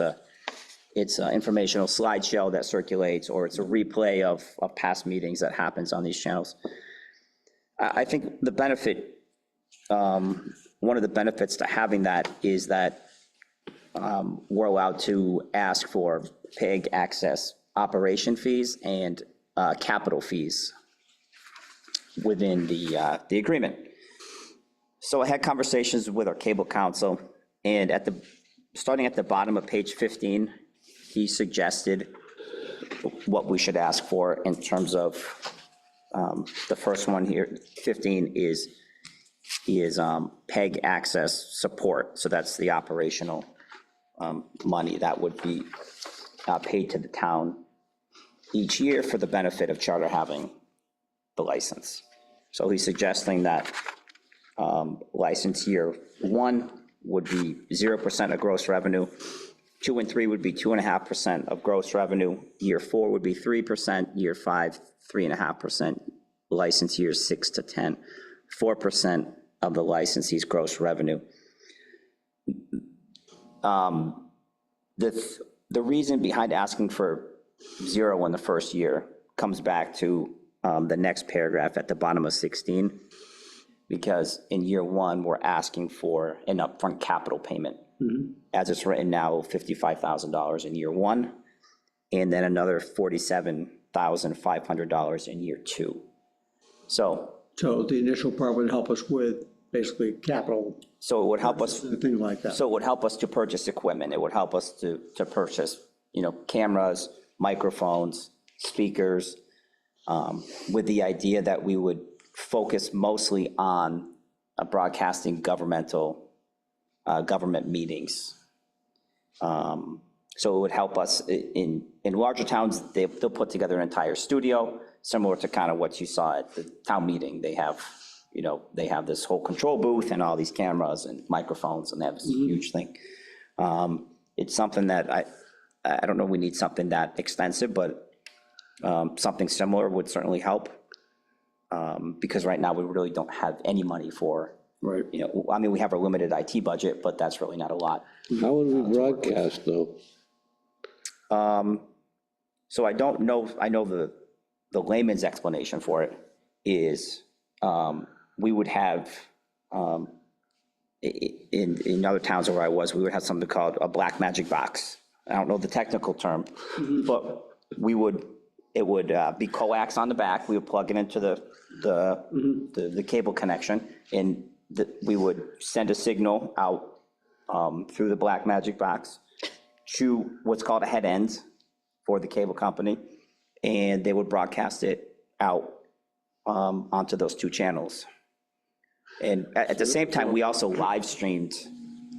an informational slideshow that circulates, or it's a replay of past meetings that happens on these channels. I think the benefit, one of the benefits to having that is that we're allowed to ask for PEG access operation fees and capital fees within the agreement. So I had conversations with our cable counsel, and starting at the bottom of page 15, he suggested what we should ask for in terms of the first one here, 15, is PEG access support. So that's the operational money that would be paid to the town each year for the benefit of charter having the license. So he's suggesting that license year 1 would be 0% of gross revenue, 2 and 3 would be 2.5% of gross revenue, year 4 would be 3%, year 5, 3.5%, license years 6 to 10, 4% of the licensee's gross revenue. The reason behind asking for 0 in the first year comes back to the next paragraph at the bottom of 16, because in year 1, we're asking for an upfront capital payment. As it's written now, $55,000 in year 1, and then another $47,500 in year 2. So the initial part would help us with basically capital. So it would help us, things like that. so it would help us to purchase equipment. It would help us to purchase, cameras, microphones, speakers, with the idea that we would focus mostly on broadcasting government meetings. So it would help us in larger towns. They'll put together an entire studio, similar to kind of what you saw at the town meeting. They have, they have this whole control booth and all these cameras and microphones, and they have this huge thing. It's something that I don't know, we need something that extensive, but something similar would certainly help. Because right now we really don't have any money for, right. We have a limited IT budget, but that's really not a lot. How would we broadcast, though? So I don't know, I know the layman's explanation for it is we would have, in other towns where I was, we would have something called a black magic box. I don't know the technical term, but it would be coax on the back. We would plug it into the cable connection, and we would send a signal out through the black magic box to what's called a head end for the cable company, and they would broadcast it out onto those 2 channels. And at the same time, we also live streamed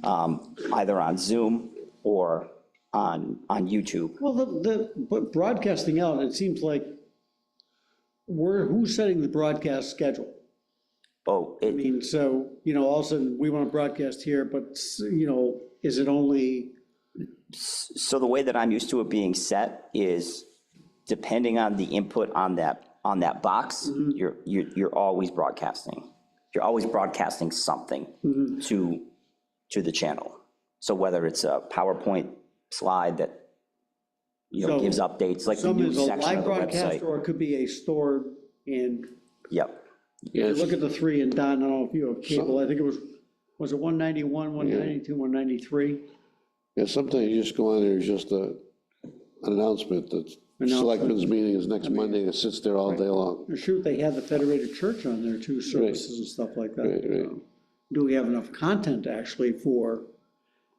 either on Zoom or on YouTube. Well, but broadcasting out, it seems like who's setting the broadcast schedule? Oh, so, all of a sudden, we want to broadcast here, but, is it only? So the way that I'm used to it being set is, depending on the input on that box, you're always broadcasting. You're always broadcasting something to the channel. So whether it's a PowerPoint slide that gives updates, like the news section of the website. Or it could be a stored and. Yep. Yes. Look at the three, and Don, I don't know if you have cable, I think it was it 191, 192, 193? Yeah, sometimes you just go on there, it's just an announcement that Selectmen's meeting is next Monday, and it sits there all day long. Shoot, they had the Federated Church on there too, services and stuff like that. Right. Do we have enough content actually for,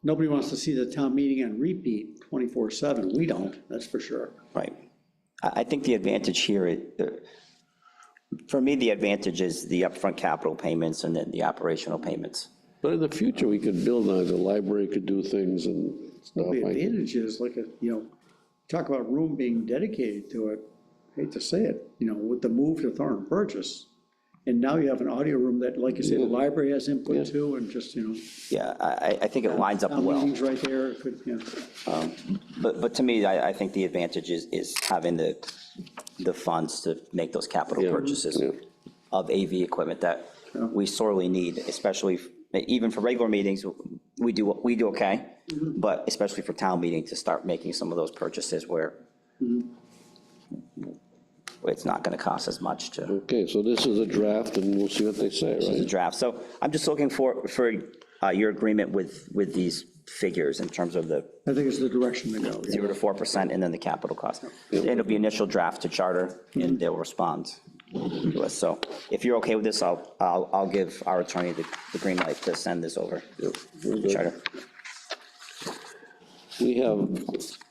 nobody wants to see the town meeting on repeat 24/7, we don't, that's for sure. Right. I think the advantage here, for me, the advantage is the upfront capital payments and then the operational payments. But in the future, we could build on it, the library could do things and stuff The like that. advantage is like, talk about room being dedicated to it, hate to say it, with the move to Thornton Burgess. And now you have an audio room that, like you say, the library has input too, and just, Yeah, I think it lines up town well. meetings right there, could, But to me, I think the advantage is having the funds to make those capital purchases of AV equipment that we sorely need, especially, even for regular meetings, we do okay, but especially for town meeting, to start making some of those purchases where it's not gonna cost as much to. Okay, so this is a draft, and we'll see what they say, This is a right? draft, so I'm just looking for your agreement with these figures in terms of the I think it's the direction to go. 0 to 4% and then the capital cost. It'll be initial draft to charter, and they'll respond to us. So if you're okay with this, I'll give our attorney the green light to send this over to charter. We have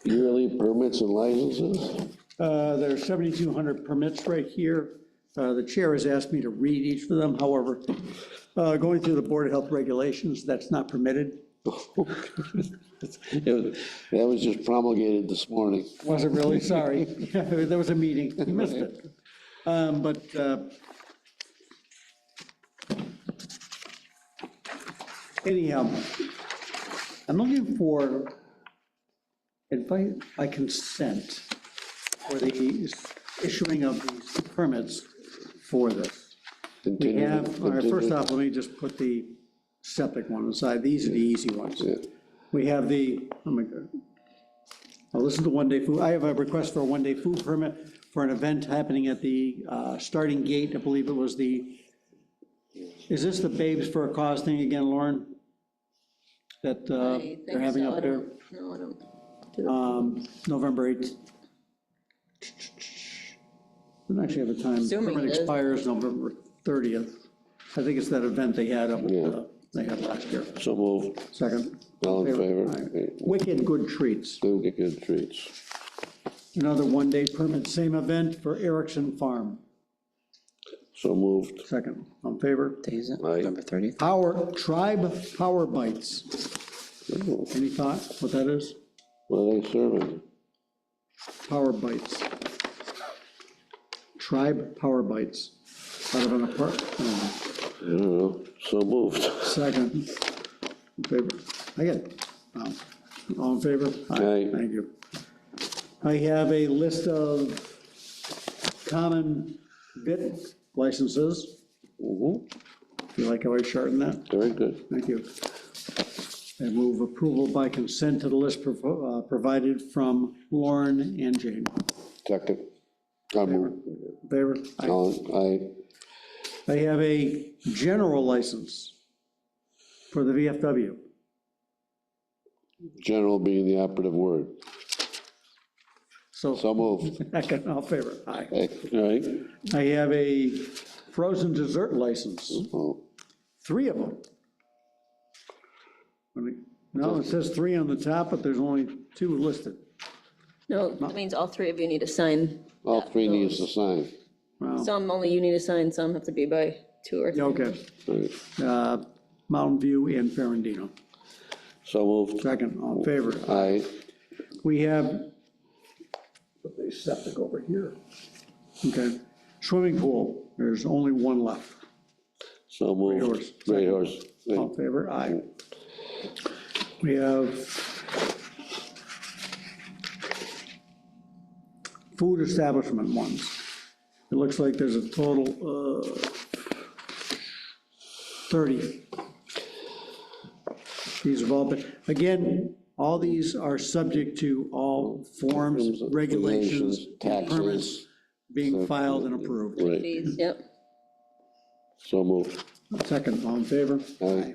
yearly permits and licenses. There's 7,200 permits right here. The chair has asked me to read each of them, however, going through the Board of Health regulations, that's not permitted. That was just promulgated this morning. Was it really? Sorry. There was a meeting, you missed it. But anyhow, I'm looking for advice by consent for the issuing of these permits for this. We have, all right, first off, let me just put the septic one aside. These are the easy ones. We have the, oh my God. Now listen to one-day food. I have a request for a one-day food permit for an event happening at the starting gate. I believe it was is this the Babes for a Cause thing again, Lauren? That they're having up there? No, I don't. November 8th. I don't actually have a time. Assuming Permit it is. expires November 30th. I think it's that event they had up, they had last year. So moved. Second. All in favor? Aye. Wicked Good Treats. Do get good treats. Another one-day permit, same event for Erickson Farm. So moved. Second. On favor? Days it, November 30th? Tribe Power Bites. Oh, Any thought what that is? what are they serving? Power Bites. Tribe Power Bites. Out of an apartment. I don't know. So moved. Second. In favor? I get it. All in favor? Aye. Thank you. I have a list of common bit licenses. You like how I shortened that? Very good. Thank you. I move approval by consent to the list provided from Lauren and Jane. Second. I move. Favor? Aye. Aye. I have a general license for the VFW. General being the operative word. So moved. Second, all in favor? Aye. Aye. All right. I have a frozen dessert license, Oh, 3 of them. No, it says 3 on the top, but there's only 2 listed. No, that means all 3 of you need to sign. all 3 needs to sign. Wow. Some only you need to sign, some have to be by 2 or 3. Okay. Mountain View and Ferrandino. So moved. Second, all in favor? Aye. We have, put the septic over here. Okay. Swimming pool, there's only 1 left. So moved. Horse. Great horse. All in favor? Aye. We have food establishment ones. It looks like there's a total of 30. These have all been, again, all these are subject to all forms, regulations, and permits being filed and approved. Right. Fees, yep. So moved. Second, all in favor? Aye.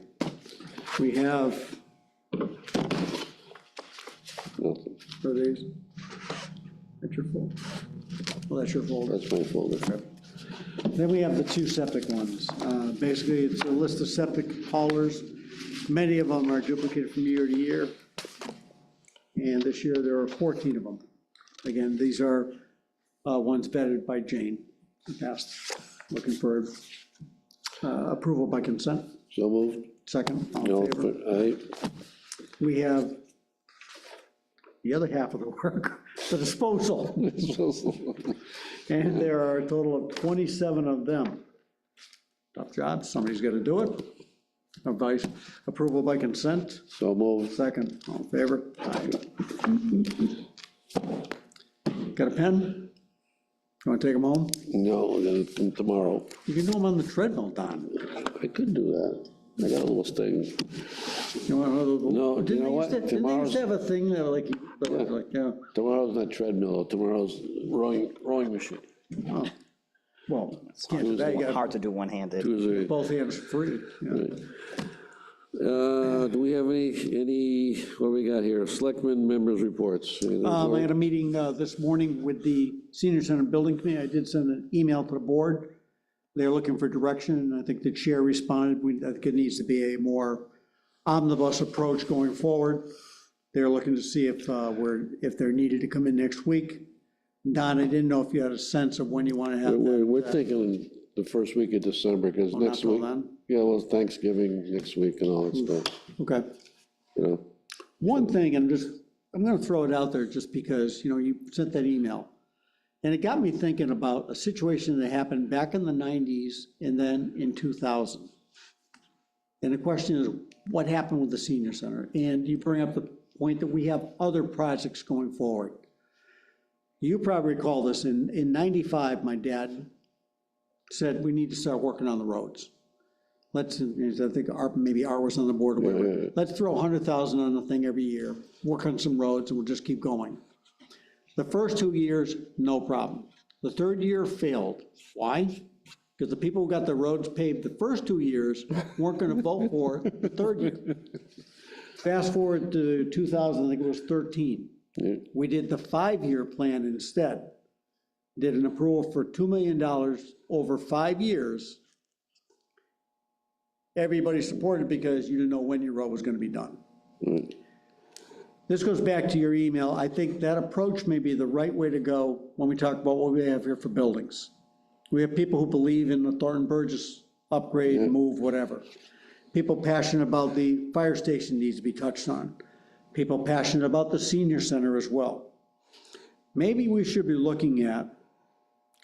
We have, Nothing. for these, that's your folder. Well, that's your folder. That's my folder. Then we have the two septic ones. Basically, it's a list of septic haulers. Many of them are duplicated from year to year. And this year, there are 14 of them. Again, these are ones vetted by Jane in the past. Looking for approval by consent. So moved. Second, all No, in favor? aye. We have the other half of the work, the disposal. And there are a total of 27 of them. Tough job, somebody's got to do it. Advice, approval by consent. So moved. Second, all in favor? Aye. Got a pen? You want to take them home? No, I'm gonna, tomorrow. You can do them on the treadmill, Don. I could do that. I got a little thing. You want another? No, you know what? Didn't they used Tomorrow's, to have a thing that yeah, tomorrow's not treadmill, tomorrow's rowing machine. oh, well, can't do that, you got Hard to do one-handed. Tuesday. both hands free. Yeah. Do we have any, what do we got here? Selectmen members' reports. I had a meeting this morning with the Senior Center Building Committee. I did send an email to the board. They're looking for direction, and I think the chair responded. I think it needs to be a more omnibus approach going forward. They're looking to see if they're needed to come in next week. Don, I didn't know if you had a sense of when you want to have that. We're thinking the first week of December, because Well, not next till week, then? yeah, well, Thanksgiving next week and all that stuff, Okay. you know? One thing, I'm going to throw it out there just because, you sent that email. And it got me thinking about a situation that happened back in the 90s and then in 2000. And the question is, what happened with the senior center? And you bring up the point that we have other projects going forward. You probably recall this, in 95, my dad said, we need to start working on the roads. I think maybe Art was on the board or whatever. Yeah. Let's throw 100,000 on the thing every year, work on some roads, and we'll just keep going. The first 2 years, no problem. The third year failed. Why? Because the people who got the roads paved the first 2 years weren't gonna vote for it the third year. Fast forward to 2000, I think it was 13. Yeah. We did the 5-year plan instead. Did an approval for $2 million over 5 years. Everybody supported because you didn't know when your road was gonna be done. This goes back to your email. I think that approach may be the right way to go when we talk about what we have here for buildings. We have people who believe in the Thornton Burgess upgrade, move, whatever. People passionate about the fire station needs to be touched on. People passionate about the senior center as well. Maybe we should be looking at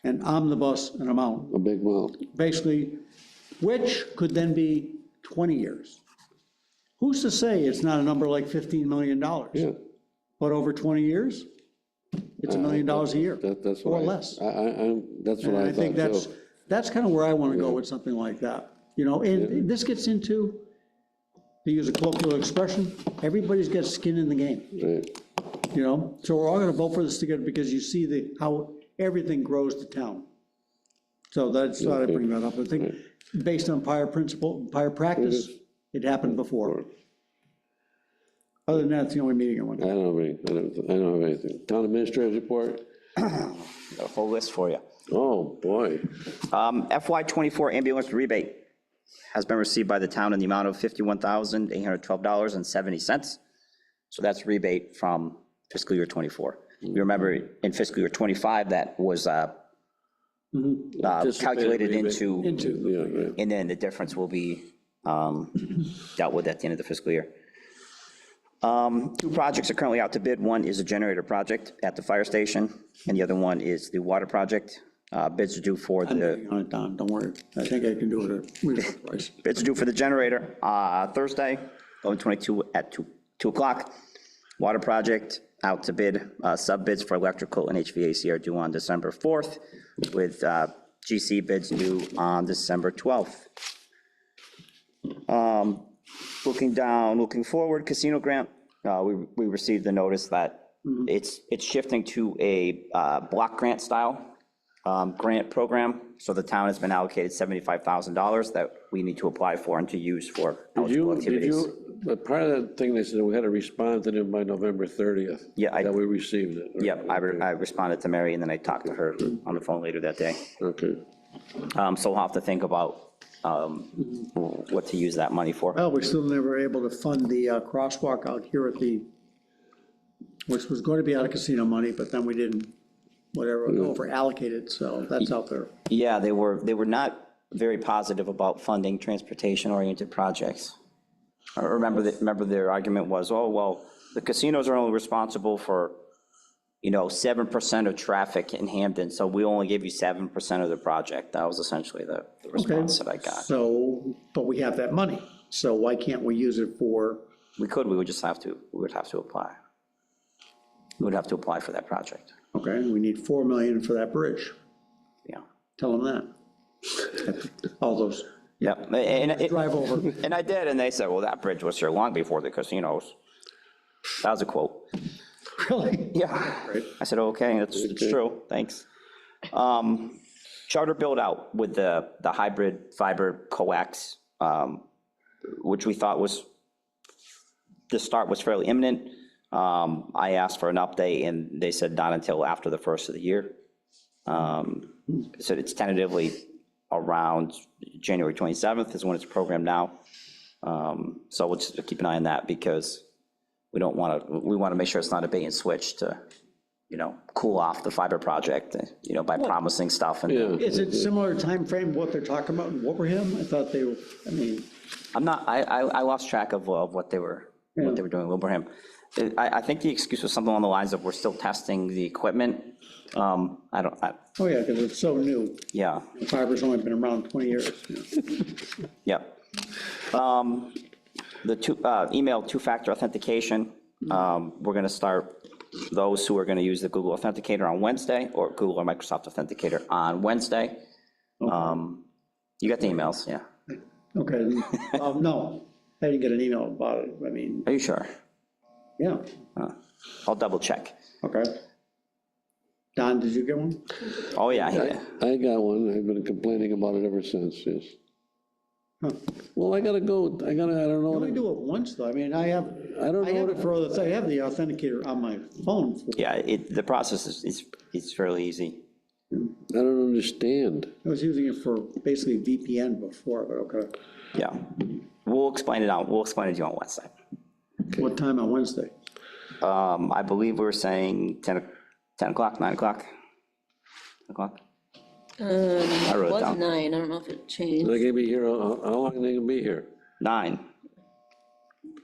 an omnibus an amount, A big amount. basically, which could then be 20 years. Who's to say it's not a number like $15 million? Yeah. But over 20 years, it's $1 million a year, That's or what less. that's what And I I think thought too. that's kind of where I want to go with something like that. And this gets into, to use a colloquial expression, everybody's got skin in the game. Right. So we're all gonna vote for this together because you see how everything grows to town. So that's thought I'd bring that up. I think based on prior practice, it happened before. Other than that, it's the only meeting I went I to. don't have anything. Town administrator's report? Got a whole list for you. Oh, boy. FY '24 ambulance rebate has been received by the town in the amount of $51,812.70. So that's rebate from fiscal year '24. You remember in fiscal year '25, that was calculated into, Yeah, right. and then the difference will be dealt with at the end of the fiscal year. 2 projects are currently out to bid. One is a generator project at the fire station, and the other one is the water project. Bids are due for I'm the, waiting on it, Don, don't worry. I think I can do it at reasonable price. bids are due for the generator Thursday, 11/22 at 2 o'clock. Water project out to bid. Sub bids for electrical and HVAC are due on December 4th, with GC bids due on December 12th. Looking forward, casino grant, we received the notice that it's shifting to a block grant style. grant program. So the town has been allocated $75,000 that we need to apply for and to use for eligible activities. But part of that thing, they said we had to respond to them by November 30th. Yeah, That we received it. Yep, I responded to Mary, and then I talked to her on the phone later that day. Okay. So we'll have to think about what to use that money for. Well, we're still never able to fund the crosswalk out here at the, which was going to be out of casino money, but then we didn't, whatever, over allocated, so that's out there. Yeah, they were not very positive about funding transportation-oriented projects. I remember their argument was, oh, well, the casinos are only responsible for, 7% of traffic in Hampden, so we only give you 7% of the project. That was essentially the response that I got. So, but we have that money, so why can't we use it for? We would have to apply. We would have to apply for that project. Okay, we need 4 million for that bridge. Yeah. Tell them that. All those. Yep. Drive over. And I did, and they said, well, that bridge was here long before the casinos. That was a quote. Really? Yeah. I said, okay, it's true, thanks. Charter build out with the hybrid fiber coax, which we thought the start was fairly imminent. I asked for an update, and they said not until after the first of the year. So it's tentatively around January 27th is when it's programmed now. So we'll just keep an eye on that, because we want to make sure it's not a bait and switch to, cool off the fiber project, by promising stuff. And Is it similar time frame what they're talking about in Wilbraham? I thought they were, I lost track of what they were doing in Wilbraham. I think the excuse was something along the lines of, we're still testing the equipment. Oh, yeah, because it's so new. Yeah. Fiber's only been around 20 years. Yep. The email two-factor authentication, we're going to start those who are going to use the Google Authenticator on Wednesday, or Google or Microsoft Authenticator on Wednesday. You got the emails, yeah. Okay, no, I didn't get an email about it, Are you sure? Yeah. I'll double check. Okay. Don, did you get one? Oh, yeah. I got one. I've been complaining about it ever since, yes. Well, I gotta go, I don't know. I only do it once, though. I have it for other things. I have the authenticator on my phone. Yeah, the process is fairly easy. I don't understand. I was using it for basically VPN before, but okay. Yeah, we'll explain it out. We'll explain it to you on Wednesday. What time on Wednesday? I believe we're saying 10 o'clock, 9 o'clock? 10 o'clock? It wrote it was down. 9, I don't know if it changed. They're gonna be here, how long are they gonna be here? 9.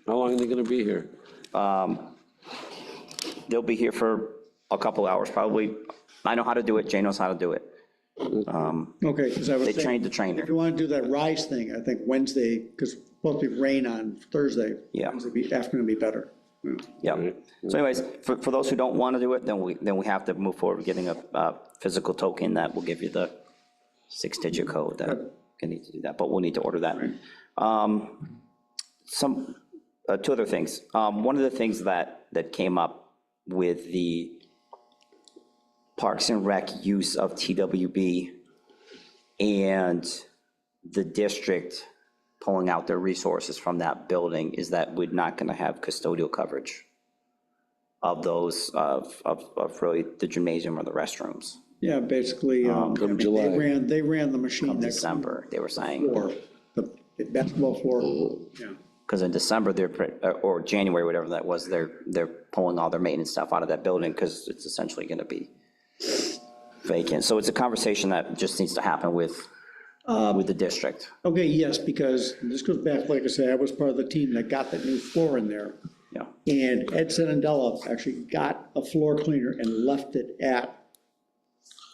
How long are they gonna be here? They'll be here for a couple hours, probably. I know how to do it, Jay knows how to do it. Okay, because I was They saying, trained the trainer. if you want to do that RISE thing, I think Wednesday, because it's supposed to be rain on Thursday. Yeah. Wednesday afternoon would be better. Yeah. So anyways, for those who don't want to do it, then we have to move forward with getting a physical token that will give you the 6-digit code that you need to do that, but we'll need to order that. Two other things. One of the things that came up with the Parks and Rec use of TWB and the district pulling out their resources from that building is that we're not going to have custodial coverage of those, of really the gymnasium or the restrooms. Yeah, basically, Come July. they ran the machine Come next December, they were saying. floor, the basketball floor. Yeah. Because in December, or January, whatever that was, they're pulling all their maintenance stuff out of that building because it's essentially going to be vacant. So it's a conversation that just needs to happen with the district. Okay, yes, because this goes back, like I said, I was part of the team that got that new floor in there. Yeah. And Ed Senandela actually got a floor cleaner and left it at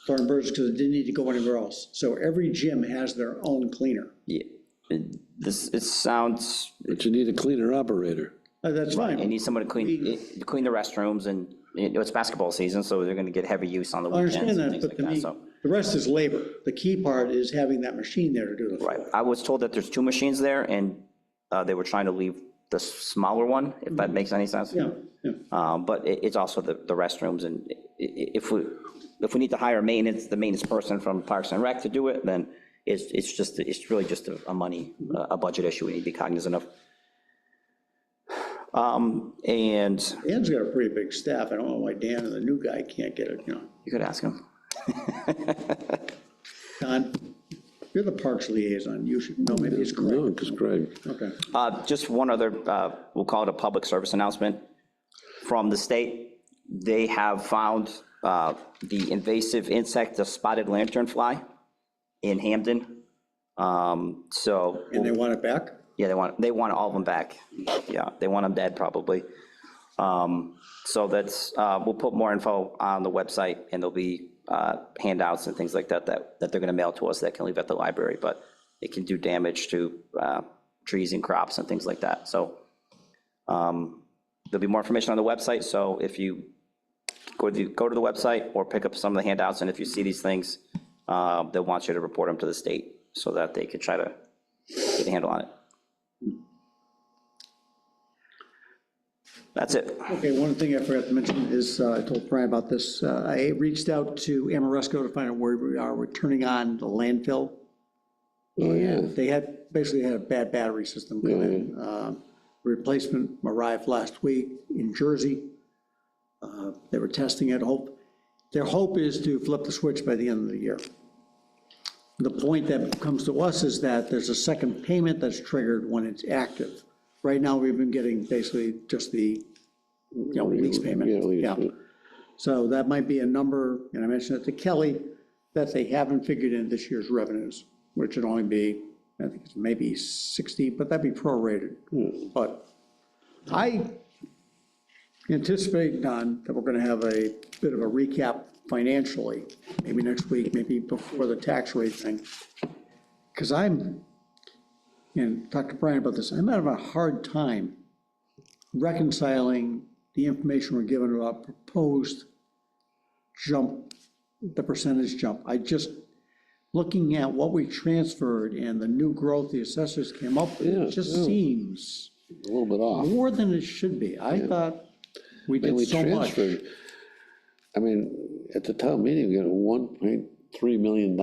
Thornburg's because it didn't need to go anywhere else. So every gym has their own cleaner. Yeah. It sounds. But you need a cleaner operator. That's fine. You need someone to clean the restrooms, and it's basketball season, so they're going to get heavy use on the I weekends and understand things that, like but to that, me, so. the rest is labor. The key part is having that machine there to do the floor. Right. I was told that there's 2 machines there, and they were trying to leave the smaller one, if that makes any sense. Yeah, yeah. But it's also the restrooms, and if we, if we need to hire maintenance, the maintenance person from Parks and Rec to do it, then it's really just a money, a budget issue we need to be cognizant of. And Dan's got a pretty big staff. I don't know why Dan and the new guy can't get it, you know. you could ask him. Don, you're the parks liaison. You should know, maybe it's Craig. No, it's Craig. Okay. Just one other, we'll call it a public service announcement from the state. They have found the invasive insect, the spotted lanternfly in Hampden. So. And they want it back? Yeah, they want all of them back. Yeah, they want them dead probably. So that's, we'll put more info on the website, and there'll be handouts and things like that that they're gonna mail to us that can leave at the library, but it can do damage to trees and crops and things like that. So there'll be more information on the website, so if you go to the website or pick up some of the handouts, and if you see these things, they'll want you to report them to the state so that they can try to get a handle on it. That's it. Okay, one thing I forgot to mention is, I told Brian about this, I reached out to Amoresco to find out where we are. We're turning on the landfill. Oh, yeah. And they basically had a bad battery system come in. Replacement arrived last week in Jersey. They were testing it. Their hope is to flip the switch by the end of the year. The point that comes to us is that there's a second payment that's triggered when it's active. Right now, we've been getting basically just the, lease payment. Yeah. So that might be a number, and I mentioned it to Kelly, that they haven't figured in this year's revenues, which would only be, I think it's maybe 60, but that'd be prorated. But I anticipate, Don, that we're gonna have a bit of a recap financially, maybe next week, maybe before the tax rate thing. Because and talk to Brian about this, I'm having a hard time reconciling the information we're given about proposed jump, the percentage jump. Looking at what we transferred and the new growth the assessors came up with, it just seems a little bit off. More than it should be. I thought we did so much. I mean, at the town meeting, we got $1.3 million.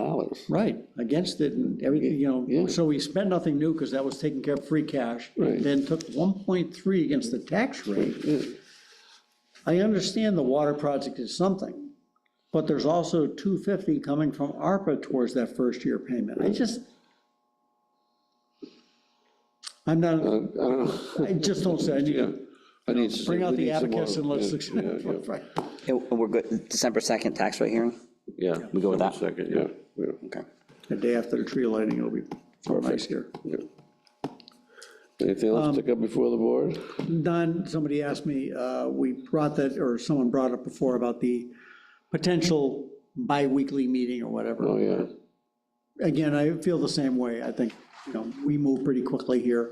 Right, against it and everything, so we spent nothing new because that was taking care of free cash. Right. Then took 1.3 against the tax rate. I understand the water project is something, but there's also 250 coming from ARPA towards that first year payment. I just don't say, I need to bring out the abacus and let's. And we're good, December 2nd tax rate hearing? Yeah. We go with that? Second, yeah. Okay. The day after the tree lighting, it'll be nice here. Anything else to come before the board? Don, somebody asked me, someone brought up before about the potential bi-weekly meeting or whatever. Oh, yeah. Again, I feel the same way. I think, we move pretty quickly here.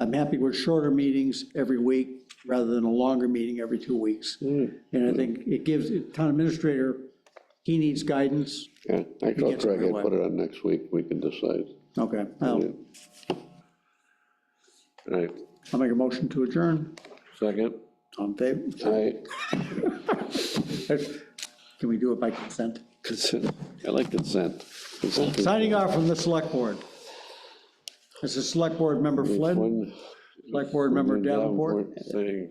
I'm happy with shorter meetings every week rather than a longer meeting every 2 weeks. And I think it gives the town administrator, he needs guidance. Yeah, I told Craig I'd put it on next week, we can decide. Okay. All right. I'll make a motion to adjourn. Second. On favor? Aye. Can we do it by consent? Consent. I like consent. Consent is- Signing off from the select board. This is select board member Flynn, select board member Davenport. Saying